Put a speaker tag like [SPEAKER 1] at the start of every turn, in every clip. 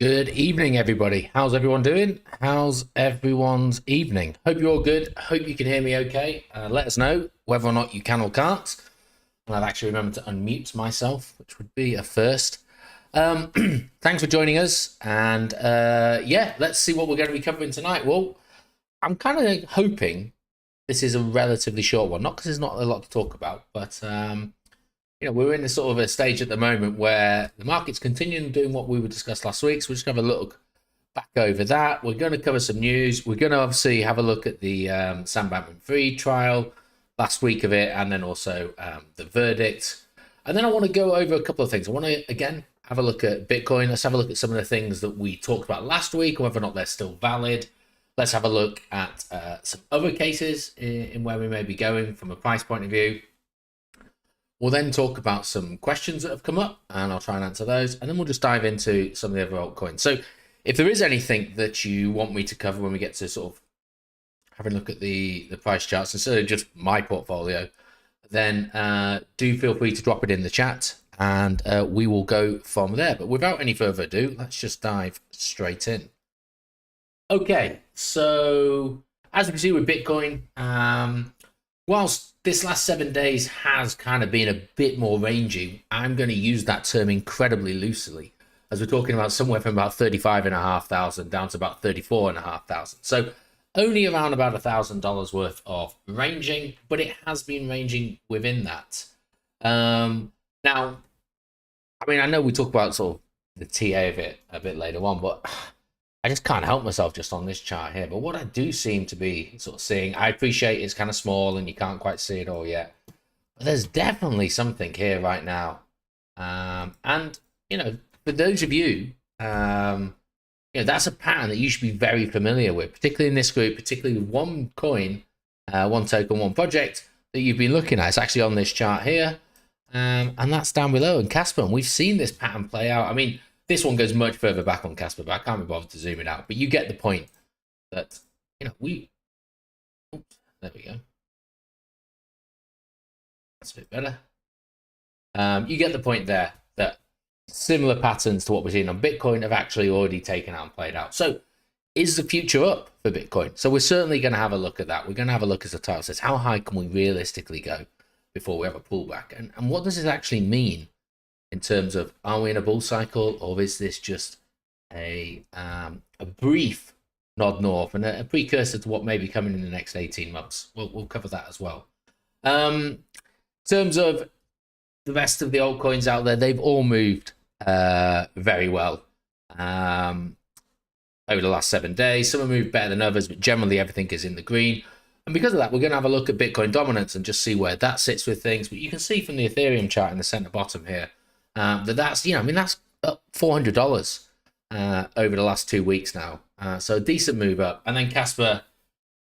[SPEAKER 1] Good evening, everybody. How's everyone doing? How's everyone's evening? Hope you're all good. Hope you can hear me okay. Let us know whether or not you can or can't. And I've actually remembered to unmute myself, which would be a first. Thanks for joining us. And yeah, let's see what we're going to be covering tonight. Well, I'm kind of hoping this is a relatively short one. Not because there's not a lot to talk about, but we're in this sort of a stage at the moment where the market's continuing doing what we were discussed last week. So we're just going to have a look back over that. We're going to cover some news. We're going to obviously have a look at the Sam Bankman-Fried trial, last week of it, and then also the verdict. And then I want to go over a couple of things. I want to, again, have a look at Bitcoin. Let's have a look at some of the things that we talked about last week, whether or not they're still valid. Let's have a look at some other cases in where we may be going from a price point of view. We'll then talk about some questions that have come up, and I'll try and answer those. And then we'll just dive into some of the other altcoins. So if there is anything that you want me to cover when we get to sort of having a look at the price charts instead of just my portfolio, then do feel free to drop it in the chat, and we will go from there. But without any further ado, let's just dive straight in. Okay, so as we can see with Bitcoin, whilst this last 7 days has kind of been a bit more rangy, I'm going to use that term incredibly loosely, as we're talking about somewhere from about 35,500 down to about 34,500. So only around about $1,000 worth of ranging, but it has been ranging within that. Now, I mean, I know we talk about sort of the TA of it a bit later on, but I just can't help myself just on this chart here. But what I do seem to be sort of seeing, I appreciate it's kind of small and you can't quite see it all yet, but there's definitely something here right now. And, for those of you, that's a pattern that you should be very familiar with, particularly in this group, particularly with one coin, one token, one project that you've been looking at. It's actually on this chart here, and that's down below in Casper. And we've seen this pattern play out. I mean, this one goes much further back on Casper, but I can't be bothered to zoom it out. But you get the point that, there we go. That's a bit better. You get the point there that similar patterns to what we're seeing on Bitcoin have actually already taken out and played out. So is the future up for Bitcoin? So we're certainly going to have a look at that. We're going to have a look, as the title says, how high can we realistically go before we have a pullback? And what does this actually mean? In terms of, are we in a bull cycle, or is this just a brief nod north and a precursor to what may be coming in the next 18 months? We'll cover that as well. In terms of the rest of the altcoins out there, they've all moved very well over the last 7 days. Some have moved better than others, but generally everything is in the green. And because of that, we're going to have a look at Bitcoin dominance and just see where that sits with things. But you can see from the Ethereum chart in the center bottom here, that's that's up $400 over the last 2 weeks now. So a decent move up. And then Casper,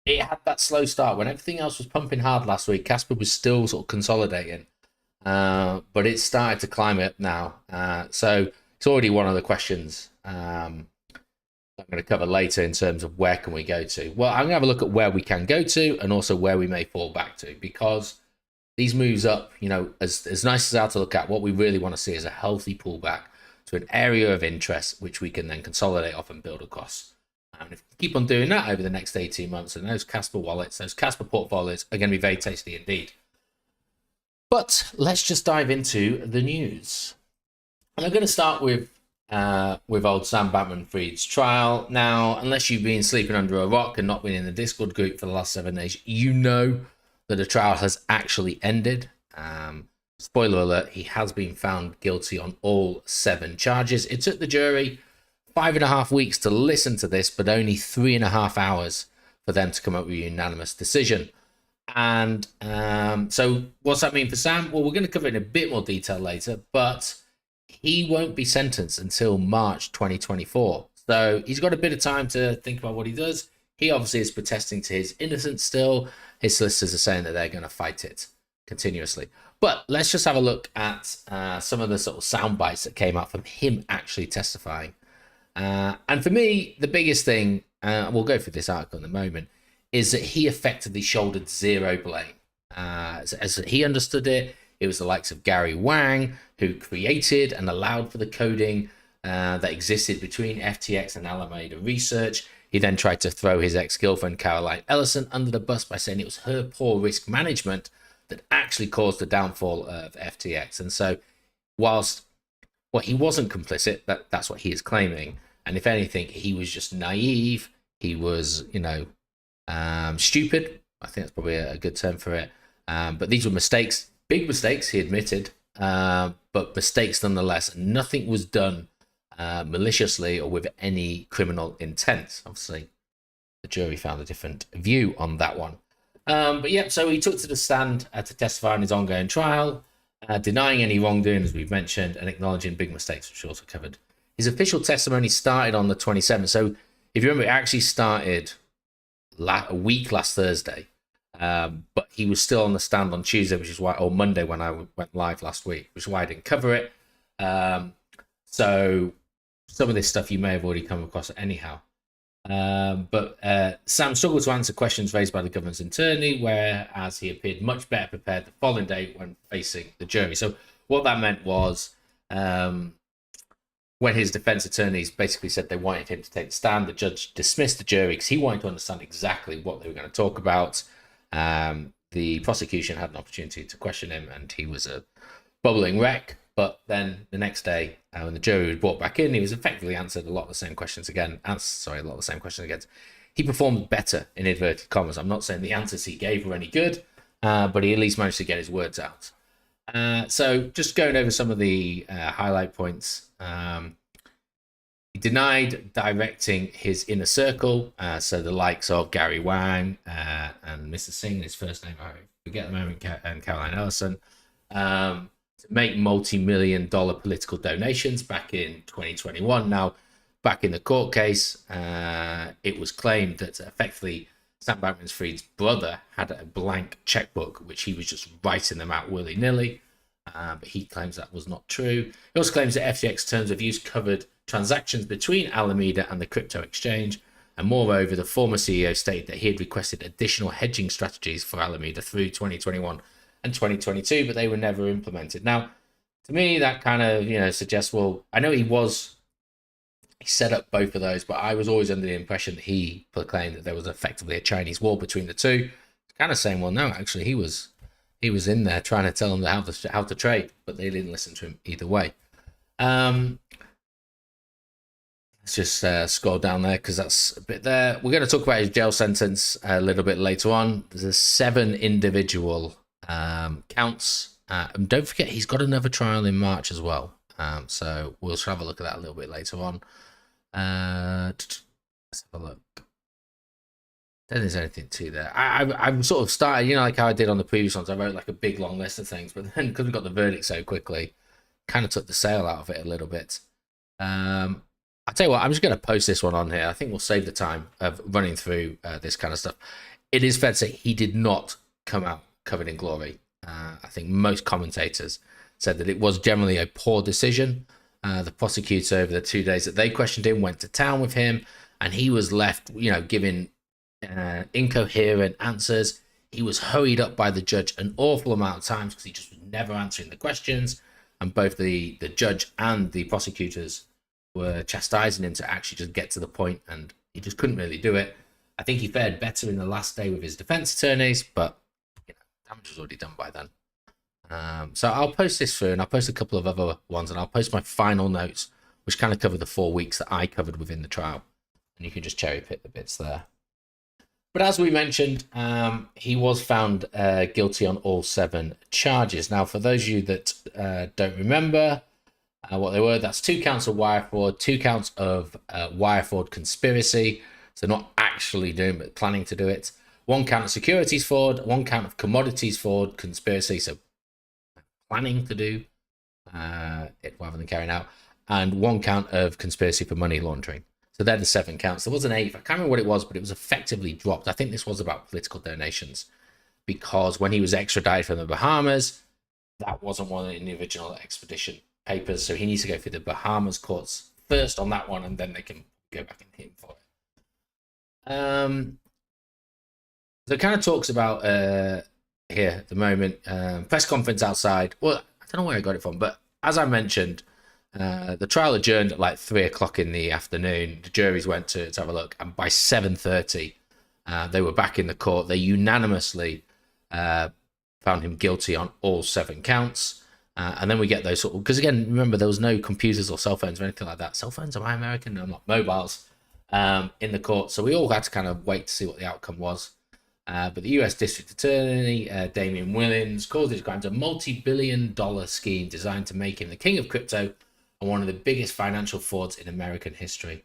[SPEAKER 1] it had that slow start when everything else was pumping hard last week. Casper was still sort of consolidating, but it started to climb up now. So it's already one of the questions I'm going to cover later in terms of where can we go to. Well, I'm going to have a look at where we can go to and also where we may fall back to, because these moves up, as nice as they are to look at, what we really want to see is a healthy pullback to an area of interest, which we can then consolidate off and build across. And if we keep on doing that over the next 18 months, and those Casper wallets, those Casper portfolios are going to be very tasty indeed. But let's just dive into the news. And I'm going to start with old Sam Bankman-Fried's trial. Now, unless you've been sleeping under a rock and not been in the Discord group for the last 7 days, you know that the trial has actually ended. Spoiler alert, he has been found guilty on all 7 charges. It took the jury 5.5 weeks to listen to this, but only 3.5 hours for them to come up with a unanimous decision. And so what's that mean for Sam? Well, we're going to cover it in a bit more detail later, but he won't be sentenced until March 2024. So he's got a bit of time to think about what he does. He obviously is protesting to his innocence still. His solicitors are saying that they're going to fight it continuously. But let's just have a look at some of the sort of sound bites that came out from him actually testifying. And for me, the biggest thing, we'll go through this article in a moment, is that he effectively shouldered zero blame. As he understood it, it was the likes of Gary Wang who created and allowed for the coding that existed between FTX and Alameda Research. He then tried to throw his ex-girlfriend Caroline Ellison under the bus by saying it was her poor risk management that actually caused the downfall of FTX. And so whilst he wasn't complicit, that's what he is claiming. And if anything, he was just naive. He was, stupid. I think that's probably a good term for it. But these were mistakes, big mistakes, he admitted, but mistakes nonetheless. Nothing was done maliciously or with any criminal intent. Obviously, the jury found a different view on that one. But yeah, so he took to the stand to testify in his ongoing trial, denying any wrongdoing, as we've mentioned, and acknowledging big mistakes, which we also covered. His official testimony started on the 27th. So if you remember, it actually started a week last Thursday. But he was still on the stand on Tuesday, which is why, or Monday when I went live last week, which is why I didn't cover it. So some of this stuff you may have already come across anyhow. But Sam struggled to answer questions raised by the government's attorney, whereas he appeared much better prepared the following day when facing the jury. So what that meant was when his defense attorneys basically said they wanted him to take the stand, the judge dismissed the jury because he wanted to understand exactly what they were going to talk about. The prosecution had an opportunity to question him, and he was a bubbling wreck. But then the next day, when the jury was brought back in, he was effectively answered a lot of the same questions again. He performed better, in inverted commas. I'm not saying the answers he gave were any good, but he at least managed to get his words out. So just going over some of the highlight points. He denied directing his inner circle, so the likes of Gary Wang and Mr. Singh, his first name I forget at the moment, and Caroline Ellison, to make multi-million-dollar political donations back in 2021. Now, back in the court case, it was claimed that effectively Sam Bankman-Fried's brother had a blank checkbook, which he was just writing them out willy-nilly. But he claims that was not true. He also claims that FTX terms of use covered transactions between Alameda and the crypto exchange. And moreover, the former CEO stated that he had requested additional hedging strategies for Alameda through 2021 and 2022, but they were never implemented. Now, to me, that kind of, suggests, well, I know he set up both of those, but I was always under the impression that he proclaimed that there was effectively a Chinese wall between the two. Kind of saying, well, no, actually, he was in there trying to tell them how to trade, but they didn't listen to him either way. Let's just scroll down there because that's a bit there. We're going to talk about his jail sentence a little bit later on. There's 7 individual counts. And don't forget, he's got another trial in March as well. So we'll have a look at that a little bit later on. Let's have a look. Then there's anything to there. I'm sort of started, like how I did on the previous ones. I wrote like a big long list of things, but then because we got the verdict so quickly, kind of took the sail out of it a little bit. I'll tell you what, I'm just going to post this one on here. I think we'll save the time of running through this kind of stuff. It is fair to say he did not come out covered in glory. I think most commentators said that it was generally a poor decision. The prosecutor, over the 2 days that they questioned him, went to town with him, and he was left, giving incoherent answers. He was hurried up by the judge an awful amount of times because he just was never answering the questions, and both the judge and the prosecutors were chastising him to actually just get to the point, and he just couldn't really do it. I think he fared better in the last day with his defense attorneys, but damage was already done by then. So I'll post this through, and I'll post a couple of other ones, and I'll post my final notes, which kind of cover the 4 weeks that I covered within the trial, and you can just cherry pick the bits there. But as we mentioned, he was found guilty on all 7 charges. Now, for those of you that don't remember what they were, that's 2 counts of wire fraud, 2 counts of wire fraud conspiracy, so not actually doing, but planning to do it. 1 count of securities fraud, 1 count of commodities fraud conspiracy, so planning to do it rather than carrying out, and 1 count of conspiracy for money laundering. So they're the 7 counts. There was an 8th. I can't remember what it was, but it was effectively dropped. I think this was about political donations, because when he was extradited from the Bahamas, that wasn't one in the original extradition papers. So he needs to go through the Bahamas courts first on that one, and then they can go back and hit him for it. So it kind of talks about here at the moment, press conference outside. Well, I don't know where I got it from, but as I mentioned, The trial adjourned at like 3 o'clock in the afternoon. The juries went to have a look, and by 7:30, they were back in the court. They unanimously found him guilty on all 7 counts. And then we get those sort of, because again, remember, there was no computers or cell phones or anything like that. Cell phones, am I American? No, I'm not. Mobiles in the court. So we all had to kind of wait to see what the outcome was. But the US District Attorney, Damian Williams, called his crimes a multi-billion-dollar scheme designed to make him the king of crypto and one of the biggest financial frauds in American history.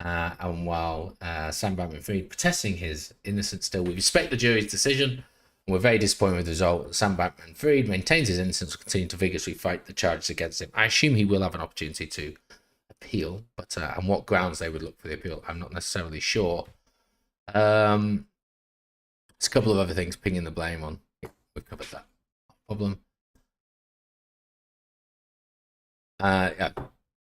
[SPEAKER 1] And while Sam Bankman-Fried protesting his innocence still, we respect the jury's decision. We're very disappointed with the result. Sam Bankman-Fried maintains his innocence and will continue to vigorously fight the charges against him. I assume he will have an opportunity to appeal, but on what grounds they would look for the appeal, I'm not necessarily sure. There's a couple of other things pinging the blame on. We've covered that. No problem. Yeah,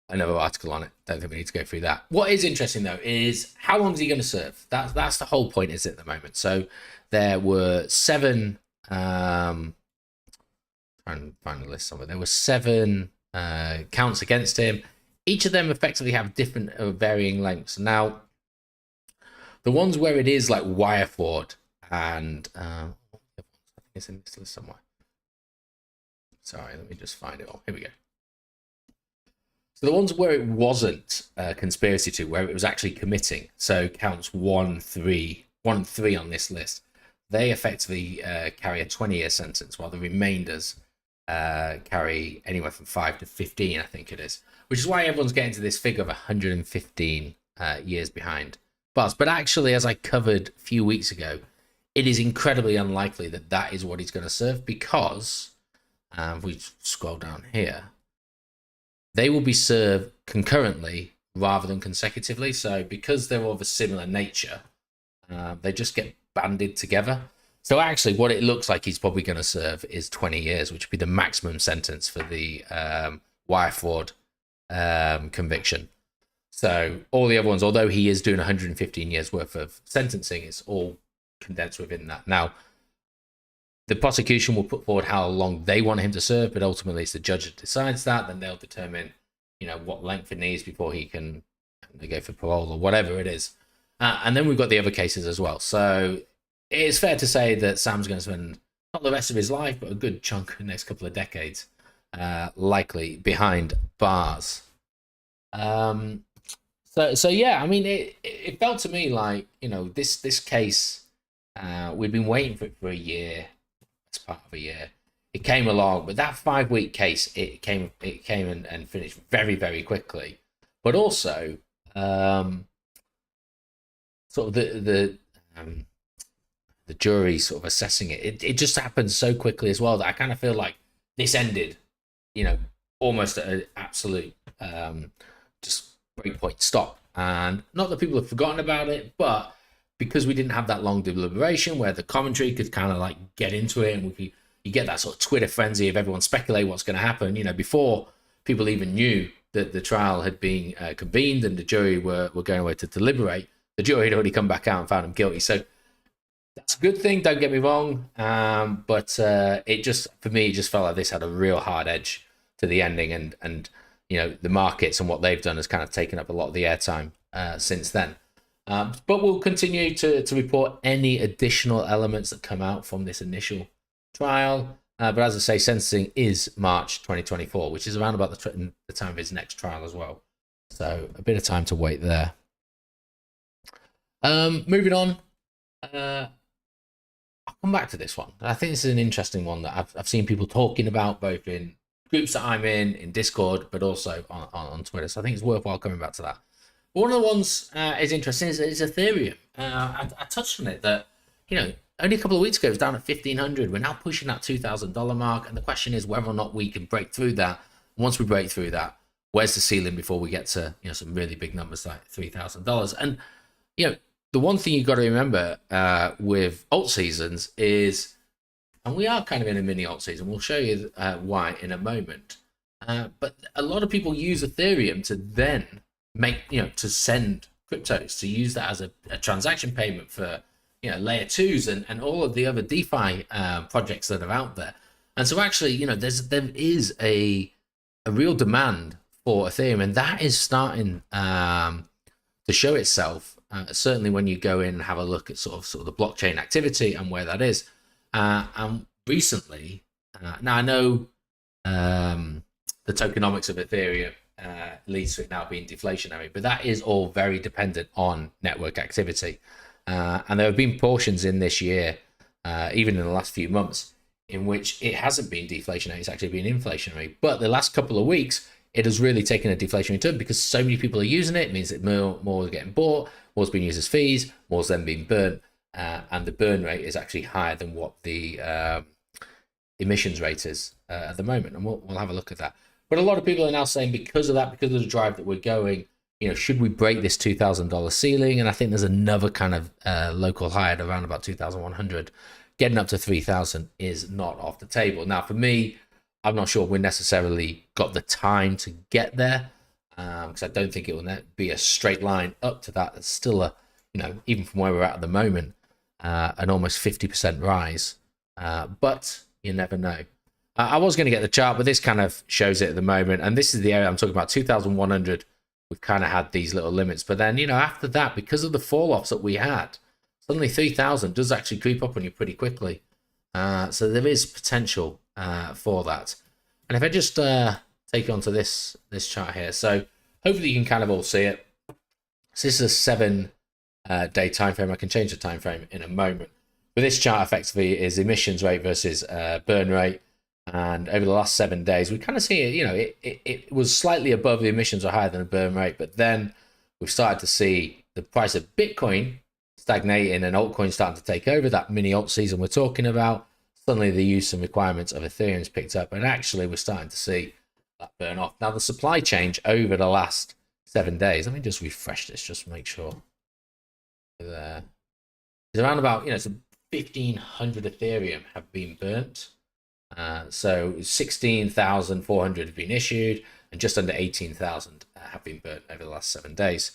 [SPEAKER 1] another article on it. Don't think we need to go through that. What is interesting though is how long is he going to serve? That's the whole point, is it, at the moment? So there were 7. Trying to find the list somewhere. There were 7 counts against him. Each of them effectively have different varying lengths. Now, the ones where it is like wire fraud and I think it's in this list somewhere. Sorry, let me just find it all. Here we go. So the ones where it wasn't conspiracy to, where it was actually committing, so counts 1 and 3 on this list, they effectively carry a 20-year sentence, while the remainders carry anywhere from 5 to 15, I think it is, which is why everyone's getting to this figure of 115 years behind bars. But actually, as I covered a few weeks ago, it is incredibly unlikely that that is what he's going to serve, because if we scroll down here, they will be served concurrently rather than consecutively. So because they're of a similar nature, they just get banded together. So actually what it looks like he's probably going to serve is 20 years, which would be the maximum sentence for the wire fraud conviction. So all the other ones, although he is doing 115 years worth of sentencing, it's all condensed within that. Now, the prosecution will put forward how long they want him to serve, but ultimately it's the judge that decides that. Then they'll determine, what length it needs before he can go for parole or whatever it is. And then we've got the other cases as well. So it's fair to say that Sam's going to spend not the rest of his life, but a good chunk of the next couple of decades, likely behind bars. So yeah, I mean, it felt to me like, this case, we'd been waiting for it for a year. It's part of a year. It came along, but that 5-week case, it came and finished very, very quickly. But also, sort of the jury sort of assessing it. It just happened so quickly as well that I kind of feel like this ended, almost at an absolute just breakpoint stop. And not that people have forgotten about it, but because we didn't have that long deliberation where the commentary could kind of like get into it, and you get that sort of Twitter frenzy of everyone speculating what's going to happen, before people even knew that the trial had been convened and the jury were going away to deliberate. The jury had already come back out and found him guilty. So that's a good thing, don't get me wrong. But it just, for me, it just felt like this had a real hard edge to the ending, and the markets and what they've done has kind of taken up a lot of the airtime since then. But we'll continue to report any additional elements that come out from this initial trial. But as I say, sentencing is March 2024, which is around about the time of his next trial as well. So a bit of time to wait there. Moving on. I'll come back to this one. I think this is an interesting one that I've seen people talking about, both in groups that I'm in Discord, but also on Twitter. So I think it's worthwhile coming back to that. One of the ones is interesting is Ethereum. I touched on it that, only a couple of weeks ago it was down at 1,500. We're now pushing that $2,000 mark. And the question is whether or not we can break through that. Once we break through that, where's the ceiling before we get to, some really big numbers like $3,000? And, the one thing you've got to remember with alt seasons is, and we are kind of in a mini alt season. We'll show you why in a moment. But a lot of people use Ethereum to then to send cryptos, to use that as a transaction payment for, layer 2s and all of the other DeFi projects that are out there. And so actually, there is a real demand for Ethereum, and that is starting to show itself. Certainly, when you go in and have a look at sort of the blockchain activity and where that is. And recently, now I know the tokenomics of Ethereum leads to it now being deflationary, but that is all very dependent on network activity. And there have been portions in this year, even in the last few months, in which it hasn't been deflationary, it's actually been inflationary. But the last couple of weeks, it has really taken a deflationary turn because so many people are using it. It means that more is getting bought, more's being used as fees, more's then being burnt, and the burn rate is actually higher than what the emissions rate is at the moment. And we'll have a look at that. But a lot of people are now saying because of that, because of the drive that we're going, should we break this $2,000 ceiling? And I think there's another kind of local high at around about 2,100. Getting up to 3,000 is not off the table. Now, for me, I'm not sure we necessarily got the time to get there because I don't think it will be a straight line up to that. It's still even from where we're at the moment, an almost 50% rise. But you never know. I was going to get the chart, but this kind of shows it at the moment. And this is the area I'm talking about, 2,100. We've kind of had these little limits. But then, after that, because of the fall-offs that we had, suddenly 3,000 does actually creep up on you pretty quickly. So there is potential for that. And if I just take on to this chart here, so hopefully you can kind of all see it. So this is a 7-day time frame. I can change the time frame in a moment. But this chart effectively is emissions rate versus burn rate. And over the last 7 days, we kind of see it, it was slightly above the emissions or higher than the burn rate. But then we've started to see the price of Bitcoin stagnating and altcoins starting to take over. That mini alt season we're talking about. Suddenly the use and requirements of Ethereum's picked up, and actually we're starting to see that burn off. Now the supply change over the last 7 days, let me just refresh this just to make sure. There. It's around about, so 1,500 Ethereum have been burnt. So 16,400 have been issued, and just under 18,000 have been burnt over the last 7 days.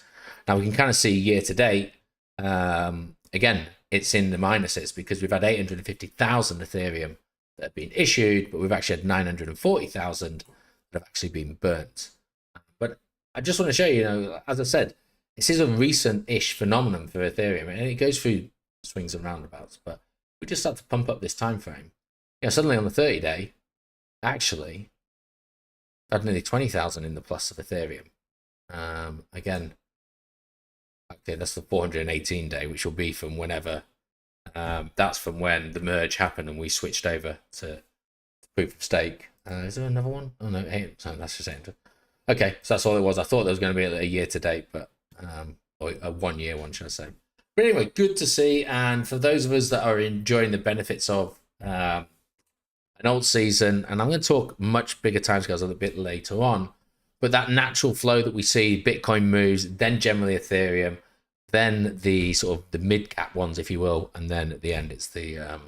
[SPEAKER 1] Now we can kind of see year to date, again, it's in the minuses because we've had 850,000 Ethereum that have been issued, but we've actually had 940,000 that have actually been burnt. But I just want to show you, as I said, this is a recent-ish phenomenon for Ethereum, and it goes through swings and roundabouts. But we just start to pump up this time frame. Suddenly on the 30-day, actually, I've had nearly 20,000 in the plus of Ethereum. Again, okay, that's the 418 day, which will be from whenever. That's from when the merge happened and we switched over to proof of stake. Is there another one? Oh no, that's just it. Okay, so that's all it was. I thought there was going to be a year to date, but or a 1 year one, should I say? But anyway, good to see. And for those of us that are enjoying the benefits of an alt season, and I'm going to talk much bigger timescales a little bit later on. But that natural flow that we see, Bitcoin moves, then generally Ethereum, then the sort of the mid cap ones, if you will, and then at the end it's the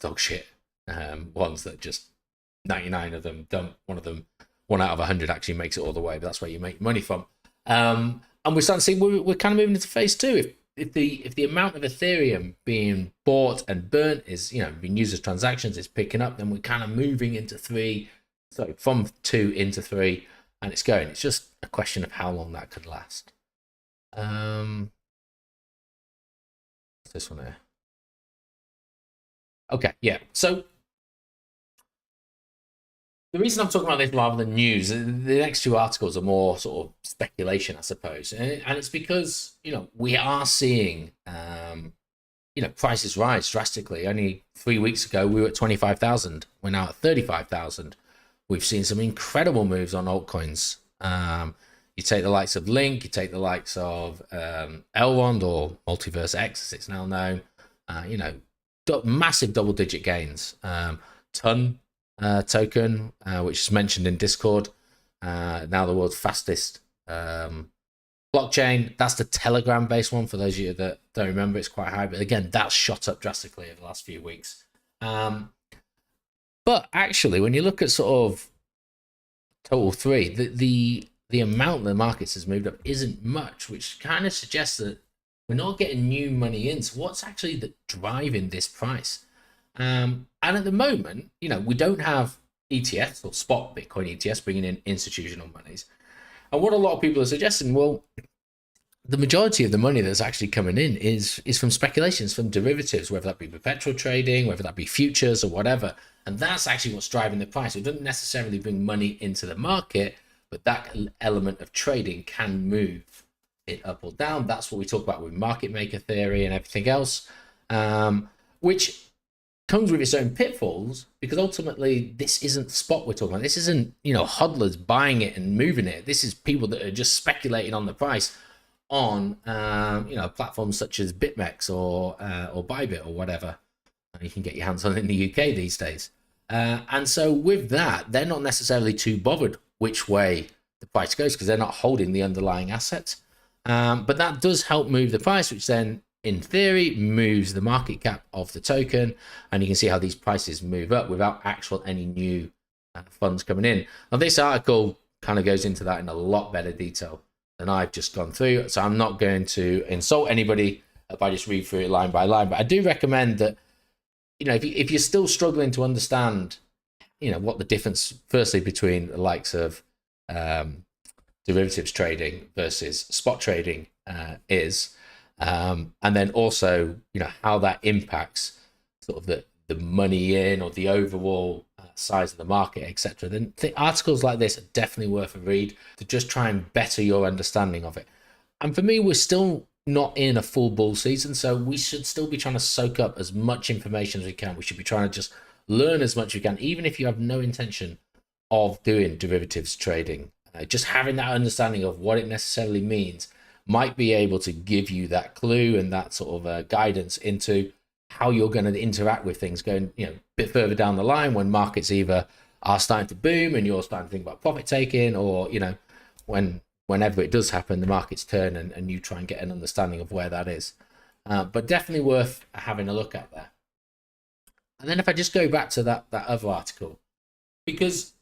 [SPEAKER 1] dog shit ones that just 99 of them dump. One out of 100 actually makes it all the way, but that's where you make money from. And we're starting to see we're kind of moving into phase two. If the amount of Ethereum being bought and burnt is being used as transactions is picking up, then we're kind of moving into from 2 into 3. And it's going. It's just a question of how long that could last. What's this one here? Okay, yeah. So the reason I'm talking about this rather than news, the next 2 articles are more sort of speculation, I suppose, and it's because we are seeing prices rise drastically. Only 3 weeks ago we were at 25,000. We're now at 35,000. We've seen some incredible moves on altcoins. You take the likes of Link, you take the likes of Elrond or Multiverse X, as it's now known. Massive double-digit gains. Ton token, which is mentioned in Discord, now the world's fastest blockchain. That's the Telegram-based one. For those of you that don't remember, it's quite high. But again, that's shot up drastically over the last few weeks. But actually, when you look at sort of total 3, the amount the markets has moved up isn't much, which kind of suggests that we're not getting new money in. So what's actually driving this price? And at the moment, we don't have ETFs or spot Bitcoin ETFs, bringing in institutional monies. And what a lot of people are suggesting, well, the majority of the money that's actually coming in is from speculations, from derivatives, whether that be perpetual trading, whether that be futures or whatever. And that's actually what's driving the price. It doesn't necessarily bring money into the market, but that element of trading can move it up or down. That's what we talk about with market maker theory and everything else, which comes with its own pitfalls, because ultimately this isn't spot we're talking about. This isn't, hodlers buying it and moving it. This is people that are just speculating on the price on platforms such as BitMEX or Bybit or whatever you can get your hands on in the UK these days. And so with that, they're not necessarily too bothered which way the price goes, because they're not holding the underlying assets. But that does help move the price, which then in theory moves the market cap of the token, and you can see how these prices move up without any new funds coming in. Now this article kind of goes into that in a lot better detail than I've just gone through, so I'm not going to insult anybody if I just read through it line by line. But I do recommend that, if you're still struggling to understand, what the difference, firstly, between the likes of derivatives trading versus spot trading is, and then also, how that impacts sort of the money in or the overall size of the market, etc., then articles like this are definitely worth a read to just try and better your understanding of it. And for me, we're still not in a full bull season, so we should still be trying to soak up as much information as we can. We should be trying to just learn as much as we can, even if you have no intention of doing derivatives trading. Just having that understanding of what it necessarily means might be able to give you that clue and that sort of guidance into how you're going to interact with things going, a bit further down the line, when markets either are starting to boom and you're starting to think about profit taking, or, whenever it does happen, the markets turn and you try and get an understanding of where that is. But definitely worth having a look at there. And then if I just go back to that other article, because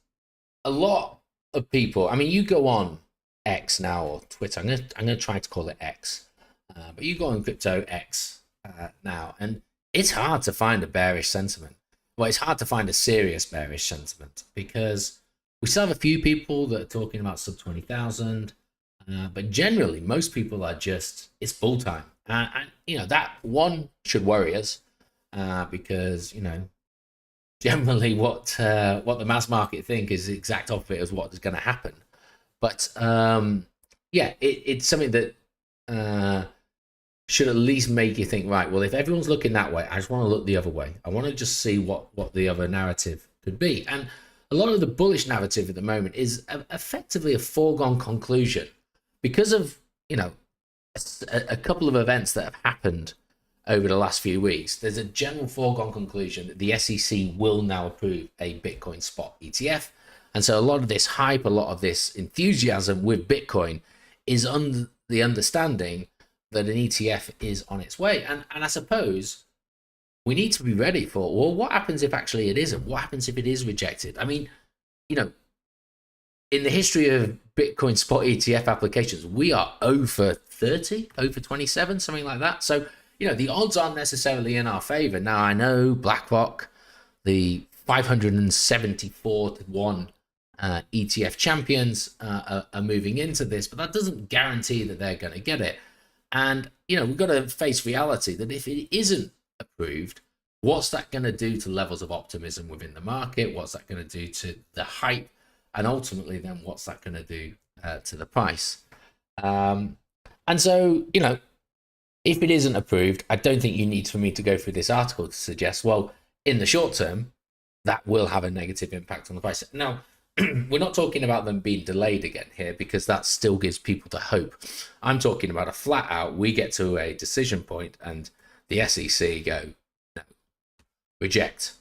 [SPEAKER 1] a lot of people, you go on X now, or Twitter, I'm gonna try to call it X, but you go on crypto X now, and it's hard to find a bearish sentiment. Well, it's hard to find a serious bearish sentiment, because we still have a few people that are talking about sub 20,000, but generally most people are just, it's bull time, and that one should worry us, because generally what the mass market think is the exact opposite of what is going to happen. But it's something that should at least make you think, right, well, if everyone's looking that way, I just want to look the other way. I want to just see what the other narrative could be. And a lot of the bullish narrative at the moment is effectively a foregone conclusion, because of, a couple of events that have happened over the last few weeks. There's a general foregone conclusion that the SEC will now approve a Bitcoin spot ETF. And so a lot of this hype, a lot of this enthusiasm with Bitcoin is on the understanding that an ETF is on its way. And I suppose we need to be ready for, well, what happens if actually it isn't? What happens if it is rejected? In the history of Bitcoin spot ETF applications, we are over 30, over 27, something like that. So, the odds aren't necessarily in our favor. Now, I know BlackRock, the 574 to 1 ETF champions are moving into this, but that doesn't guarantee that they're going to get it. And, we've got to face reality that if it isn't approved, what's that going to do to levels of optimism within the market? What's that going to do to the hype? And ultimately, then what's that going to do to the price? And so, if it isn't approved, I don't think you need for me to go through this article to suggest, well, in the short term, that will have a negative impact on the price. Now, we're not talking about them being delayed again here, because that still gives people the hope. I'm talking about a flat out, we get to a decision point and the SEC go, no, reject.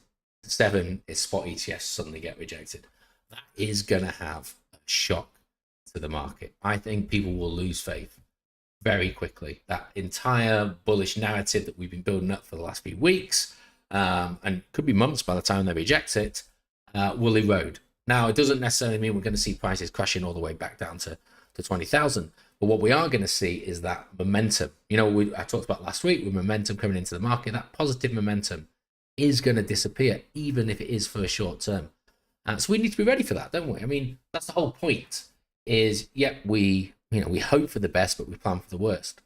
[SPEAKER 1] 7 is spot ETFs suddenly get rejected. That is going to have a shock to the market. I think people will lose faith very quickly. That entire bullish narrative that we've been building up for the last few weeks, and could be months by the time they reject it, will erode. Now, it doesn't necessarily mean we're going to see prices crashing all the way back down to 20,000. But what we are going to see is that momentum. I talked about last week with momentum coming into the market. That positive momentum is going to disappear, even if it is for a short term. So we need to be ready for that, don't we? I mean, that's the whole point. Is we hope for the best, but we plan for the worst.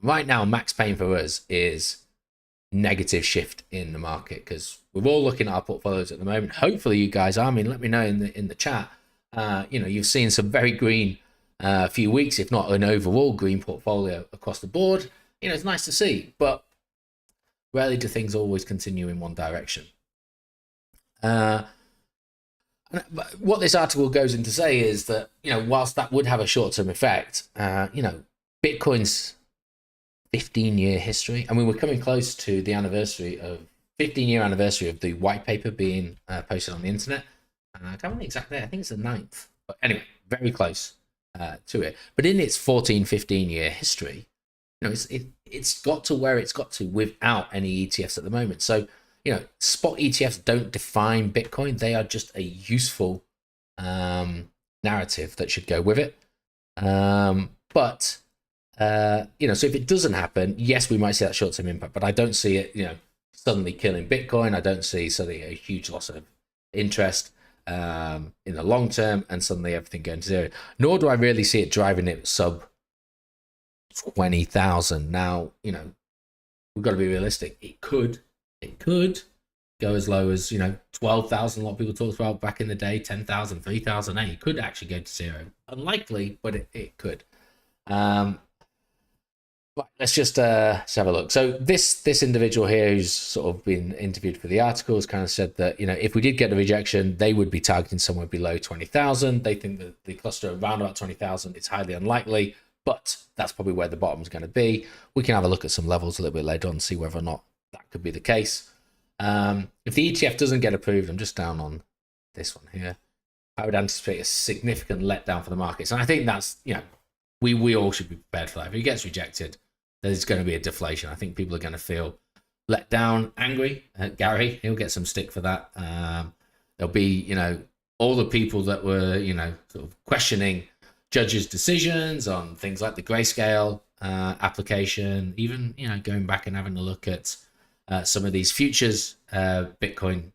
[SPEAKER 1] Right now, max pain for us is negative shift in the market, because we're all looking at our portfolios at the moment. Hopefully, you guys are. I mean, let me know in the chat. You've seen some very green few weeks, if not an overall green portfolio across the board. It's nice to see, but rarely do things always continue in one direction. What this article goes in to say is that, whilst that would have a short-term effect, Bitcoin's 15-year history, I mean, we're coming close to the 15-year anniversary of the white paper being posted on the internet. I can't remember the exact day. I think it's the 9th. But anyway, very close to it. But in its 15-year history, it's got to where it's got to without any ETFs at the moment. So, spot ETFs don't define Bitcoin. They are just a useful narrative that should go with it. So if it doesn't happen, yes, we might see that short-term impact, but I don't see it, suddenly killing Bitcoin. I don't see suddenly a huge loss of interest in the long term and suddenly everything going to zero. Nor do I really see it driving it sub 20,000. Now, we've got to be realistic. It could go as low as 12,000. A lot of people talked about back in the day, 10,000, 3,000. It could actually go to zero. Unlikely, but it could. Right, let's just have a look. So this individual here, who's sort of been interviewed for the article, has kind of said that if we did get a rejection, they would be targeting somewhere below 20,000. They think that the cluster around about 20,000 is highly unlikely, but that's probably where the bottom is going to be. We can have a look at some levels a little bit later on, see whether or not that could be the case. If the ETF doesn't get approved, I'm just down on this one here, I would anticipate a significant letdown for the markets. And I think that's, we all should be prepared for that. If it gets rejected, there's going to be a deflation. I think people are going to feel let down, angry. Gary, he'll get some stick for that. There'll be, all the people that were, sort of questioning judges' decisions on things like the grayscale application, even, going back and having a look at some of these futures Bitcoin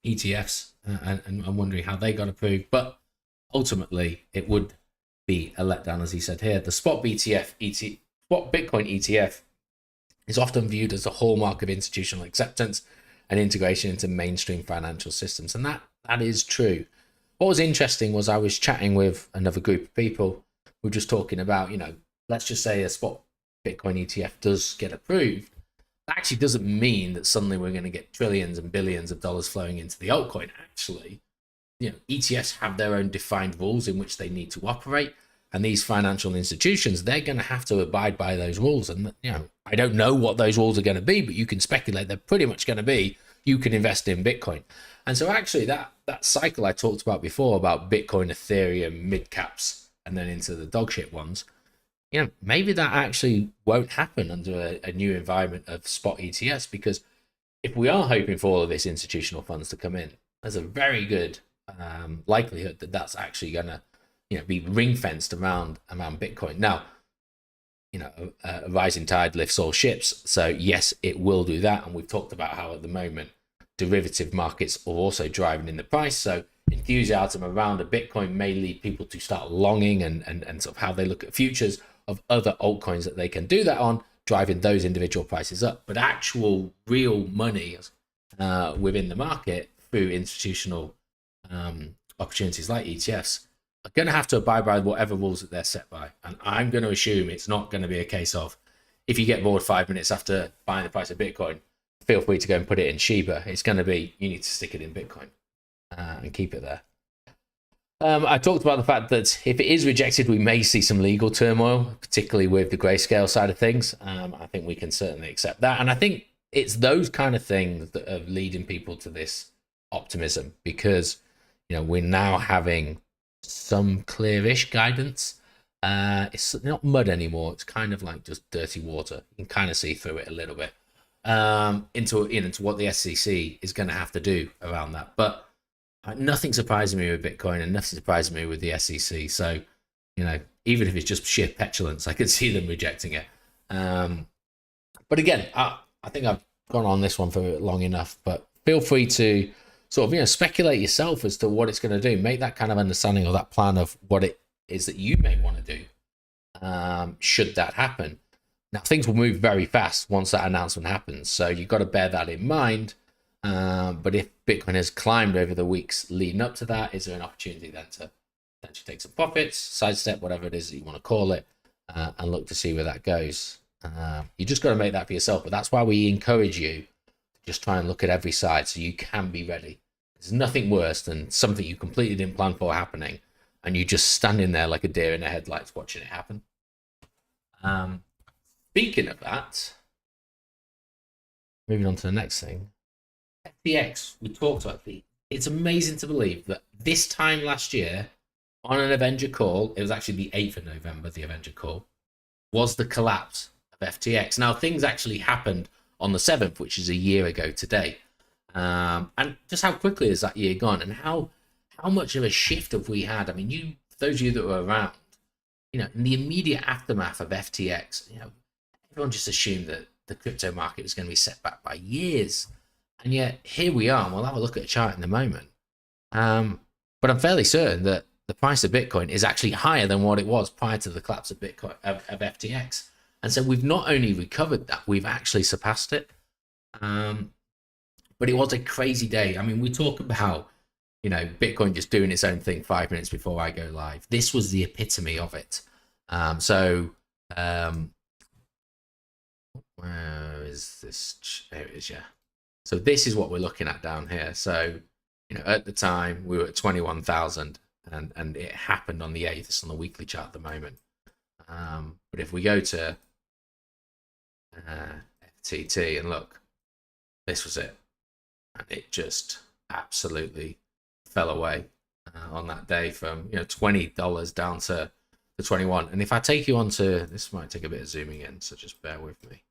[SPEAKER 1] ETFs and I'm wondering how they got approved. But ultimately, it would be a letdown, as he said here. The spot Bitcoin ETF is often viewed as a hallmark of institutional acceptance and integration into mainstream financial systems. And that is true. What was interesting was I was chatting with another group of people who were just talking about, let's just say a spot Bitcoin ETF does get approved. That actually doesn't mean that suddenly we're going to get trillions and billions of dollars flowing into the altcoin. Actually, ETFs have their own defined rules in which they need to operate. And these financial institutions, they're going to have to abide by those rules. And, I don't know what those rules are going to be, but you can speculate they're pretty much going to be, you can invest in Bitcoin. And so actually that cycle I talked about before about Bitcoin, Ethereum, mid caps, and then into the dog shit ones, maybe that actually won't happen under a new environment of spot ETFs, because if we are hoping for all of this institutional funds to come in, there's a very good likelihood that that's actually going to be ring fenced around Bitcoin. Now, a rising tide lifts all ships. So yes, it will do that. And we've talked about how at the moment derivative markets are also driving in the price. So enthusiasm around a Bitcoin may lead people to start longing and sort of how they look at futures of other altcoins that they can do that on, driving those individual prices up. But actual real money within the market through institutional opportunities like ETFs are going to have to abide by whatever rules that they're set by. And I'm going to assume it's not going to be a case of, if you get bored 5 minutes after buying the price of Bitcoin, feel free to go and put it in Shiba. It's going to be, you need to stick it in Bitcoin and keep it there. I talked about the fact that if it is rejected, we may see some legal turmoil, particularly with the grayscale side of things. I think we can certainly accept that. And I think it's those kind of things that are leading people to this optimism, because, we're now having some clearish guidance. It's not mud anymore. It's kind of like just dirty water. You can kind of see through it a little bit into what the SEC is going to have to do around that. But nothing surprising me with Bitcoin, and nothing surprising me with the SEC. So, even if it's just sheer petulance, I could see them rejecting it. But again, I think I've gone on this one for long enough. But feel free to sort of, speculate yourself as to what it's going to do. Make that kind of understanding or that plan of what it is that you may want to do, should that happen. Now, things will move very fast once that announcement happens, so you've got to bear that in mind. But if Bitcoin has climbed over the weeks leading up to that, is there an opportunity then to potentially take some profits, sidestep, whatever it is that you want to call it, and look to see where that goes? You just got to make that for yourself. But that's why we encourage you to just try and look at every side so you can be ready. There's nothing worse than something you completely didn't plan for happening, and you just standing there like a deer in the headlights watching it happen. Speaking of that, moving on to the next thing, FTX, we talked about it's amazing to believe that this time last year, on an Avenger call, it was actually the 8th of November, the Avenger call, was the collapse of FTX. Now, things actually happened on the 7th, which is a year ago today. And just how quickly is that year gone, and how much of a shift have we had? I mean, those of you that were around, in the immediate aftermath of FTX, everyone just assumed that the crypto market was going to be set back by years. And yet here we are, and we'll have a look at a chart in a moment. But I'm fairly certain that the price of Bitcoin is actually higher than what it was prior to the collapse of Bitcoin of FTX. And so we've not only recovered that, we've actually surpassed it. But it was a crazy day. I mean, we talk about, Bitcoin just doing its own thing 5 minutes before I go live. This was the epitome of it. Where is this? There it is, yeah. So this is what we're looking at down here. So, at the time we were at 21,000 and it happened on the 8th. It's on the weekly chart at the moment. But if we go to FTT and look, this was it. And it just absolutely fell away on that day from, $20 down to 21. And if I take you on to, this might take a bit of zooming in, so just bear with me.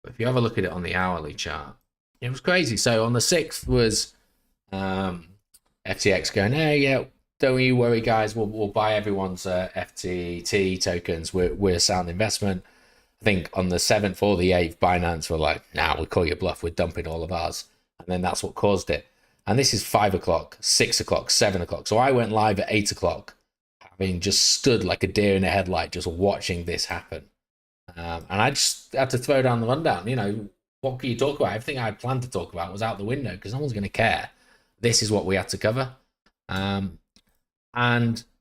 [SPEAKER 1] If you have a look at it on the hourly chart, it was crazy. So on the 6th was FTX going, hey, yeah, don't you worry, guys. We'll buy everyone's FTT tokens. We're a sound investment. I think on the 7th or the 8th, Binance were like, nah, we'll call you bluff. We're dumping all of ours. And then that's what caused it. And this is 5 o'clock, 6 o'clock, 7 o'clock. So I went live at 8 o'clock, having just stood like a deer in a headlight, just watching this happen. And I just had to throw down the rundown. What can you talk about? Everything I had planned to talk about was out the window because no one's going to care. This is what we had to cover. And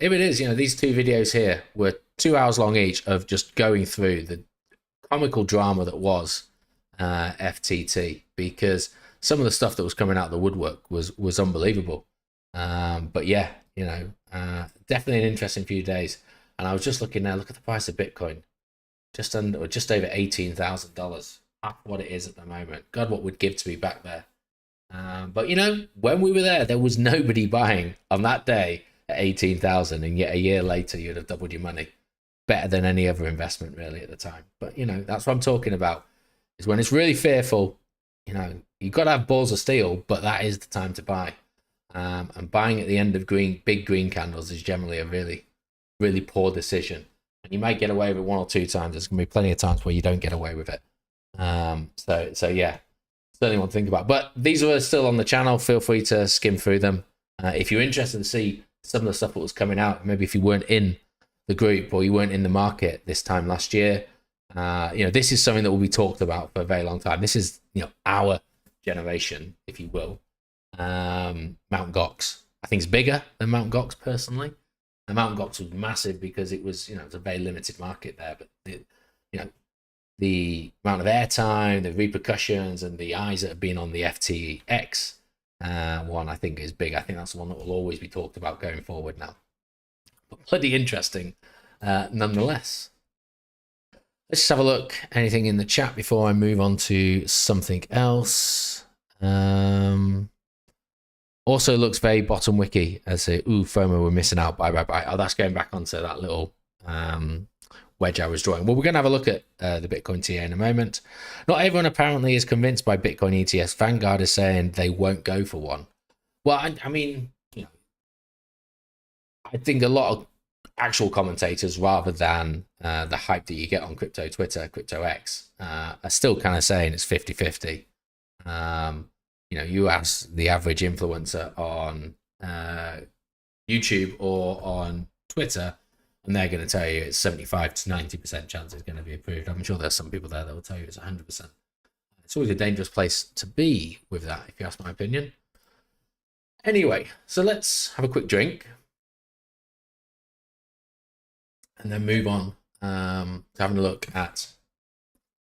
[SPEAKER 1] if it is, these two videos here were 2 hours long each of just going through the comical drama that was FTT, because some of the stuff that was coming out of the woodwork was unbelievable. But yeah, definitely an interesting few days. And I was just looking now, look at the price of Bitcoin. Just over $18,000, half what it is at the moment. God, what would give to be back there. But when we were there was nobody buying on that day at 18,000, and yet a year later you'd have doubled your money. Better than any other investment really at the time. But that's what I'm talking about, is when it's really fearful, you've got to have balls of steel, but that is the time to buy. And buying at the end of big green candles is generally a really, really poor decision. And you might get away with it 1 or 2 times. There's going to be plenty of times where you don't get away with it. So yeah, certainly want to think about. But these are still on the channel. Feel free to skim through them. If you're interested to see some of the stuff that was coming out, maybe if you weren't in the group or you weren't in the market this time last year, this is something that will be talked about for a very long time. This is, our generation, if you will. Mt. Gox, I think, is bigger than Mt. Gox personally. And Mt. Gox was massive because it was, it was a very limited market there. But the amount of airtime, the repercussions, and the eyes that have been on the FTX one, I think, is big. I think that's the one that will always be talked about going forward now. But pretty interesting, nonetheless. Let's just have a look. Anything in the chat before I move on to something else? Also looks very bottom wiki as a FOMO, we're missing out. Bye. Oh, that's going back onto that little wedge I was drawing. Well, we're going to have a look at the Bitcoin TA in a moment. Not everyone apparently is convinced by Bitcoin ETFs. Vanguard is saying they won't go for one. Well, I mean, I think a lot of actual commentators rather than the hype that you get on crypto Twitter, crypto X, are still kind of saying it's 50-50. You ask the average influencer on YouTube or on Twitter, and they're going to tell you it's 75 to 90% chance it's going to be approved. I'm sure there's some people there that will tell you it's 100%. It's always a dangerous place to be with that, if you ask my opinion. Anyway, so let's have a quick drink and then move on to having a look at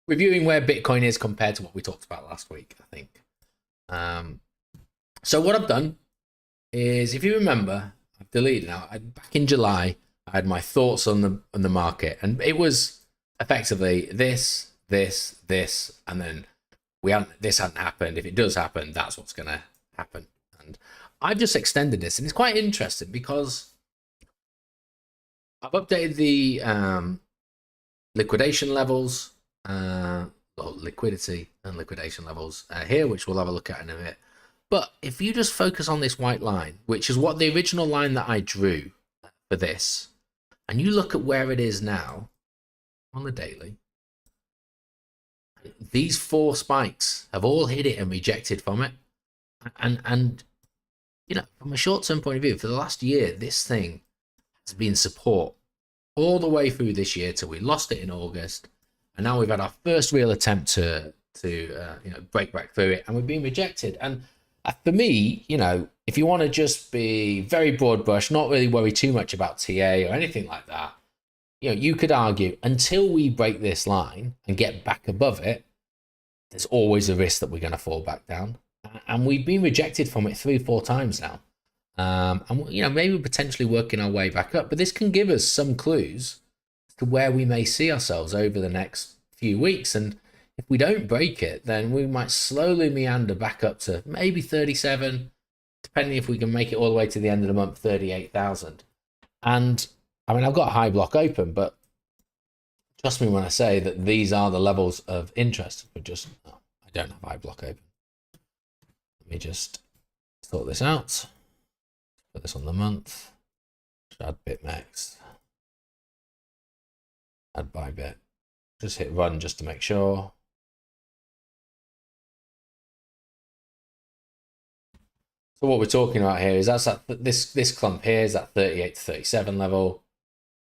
[SPEAKER 1] reviewing where Bitcoin is compared to what we talked about last week, I think. So what I've done is, if you remember, I've deleted now. Back in July, I had my thoughts on the market, and it was effectively this, and then this hadn't happened. If it does happen, that's what's going to happen. And I've just extended this, and it's quite interesting because I've updated the liquidation levels, liquidity and liquidation levels here, which we'll have a look at in a bit. But if you just focus on this white line, which is what the original line that I drew for this, and you look at where it is now on the daily, these 4 spikes have all hit it and rejected from it. And from a short-term point of view, for the last year, this thing has been support all the way through this year till we lost it in August, and now we've had our first real attempt to break back through it, and we've been rejected. And for me, if you want to just be very broad brush, not really worry too much about TA or anything like that, you could argue until we break this line and get back above it, there's always a risk that we're going to fall back down. And we've been rejected from it 3-4 times now. And maybe potentially working our way back up, but this can give us some clues as to where we may see ourselves over the next few weeks. And if we don't break it, then we might slowly meander back up to maybe 37, depending if we can make it all the way to the end of the month, 38,000. And I've got a high block open, but trust me when I say that these are the levels of interest. But I don't have high block open. Let me just sort this out. Put this on the month. Add BitMEX. Add Bybit. Just hit run just to make sure. So what we're talking about here is this clump here is that 38 to 37 level.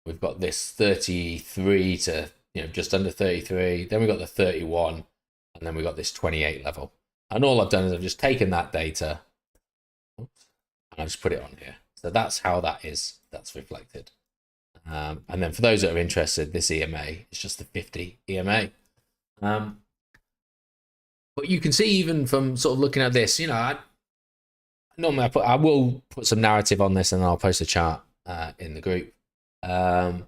[SPEAKER 1] We've got this 33 to just under 33. Then we've got the 31, and then we've got this 28 level. And all I've done is I've just taken that data, and I just put it on here. So that's how that's reflected. And then for those that are interested, this EMA is just the 50 EMA. But you can see even from sort of looking at this, normally I will put some narrative on this, and I'll post a chart in the group as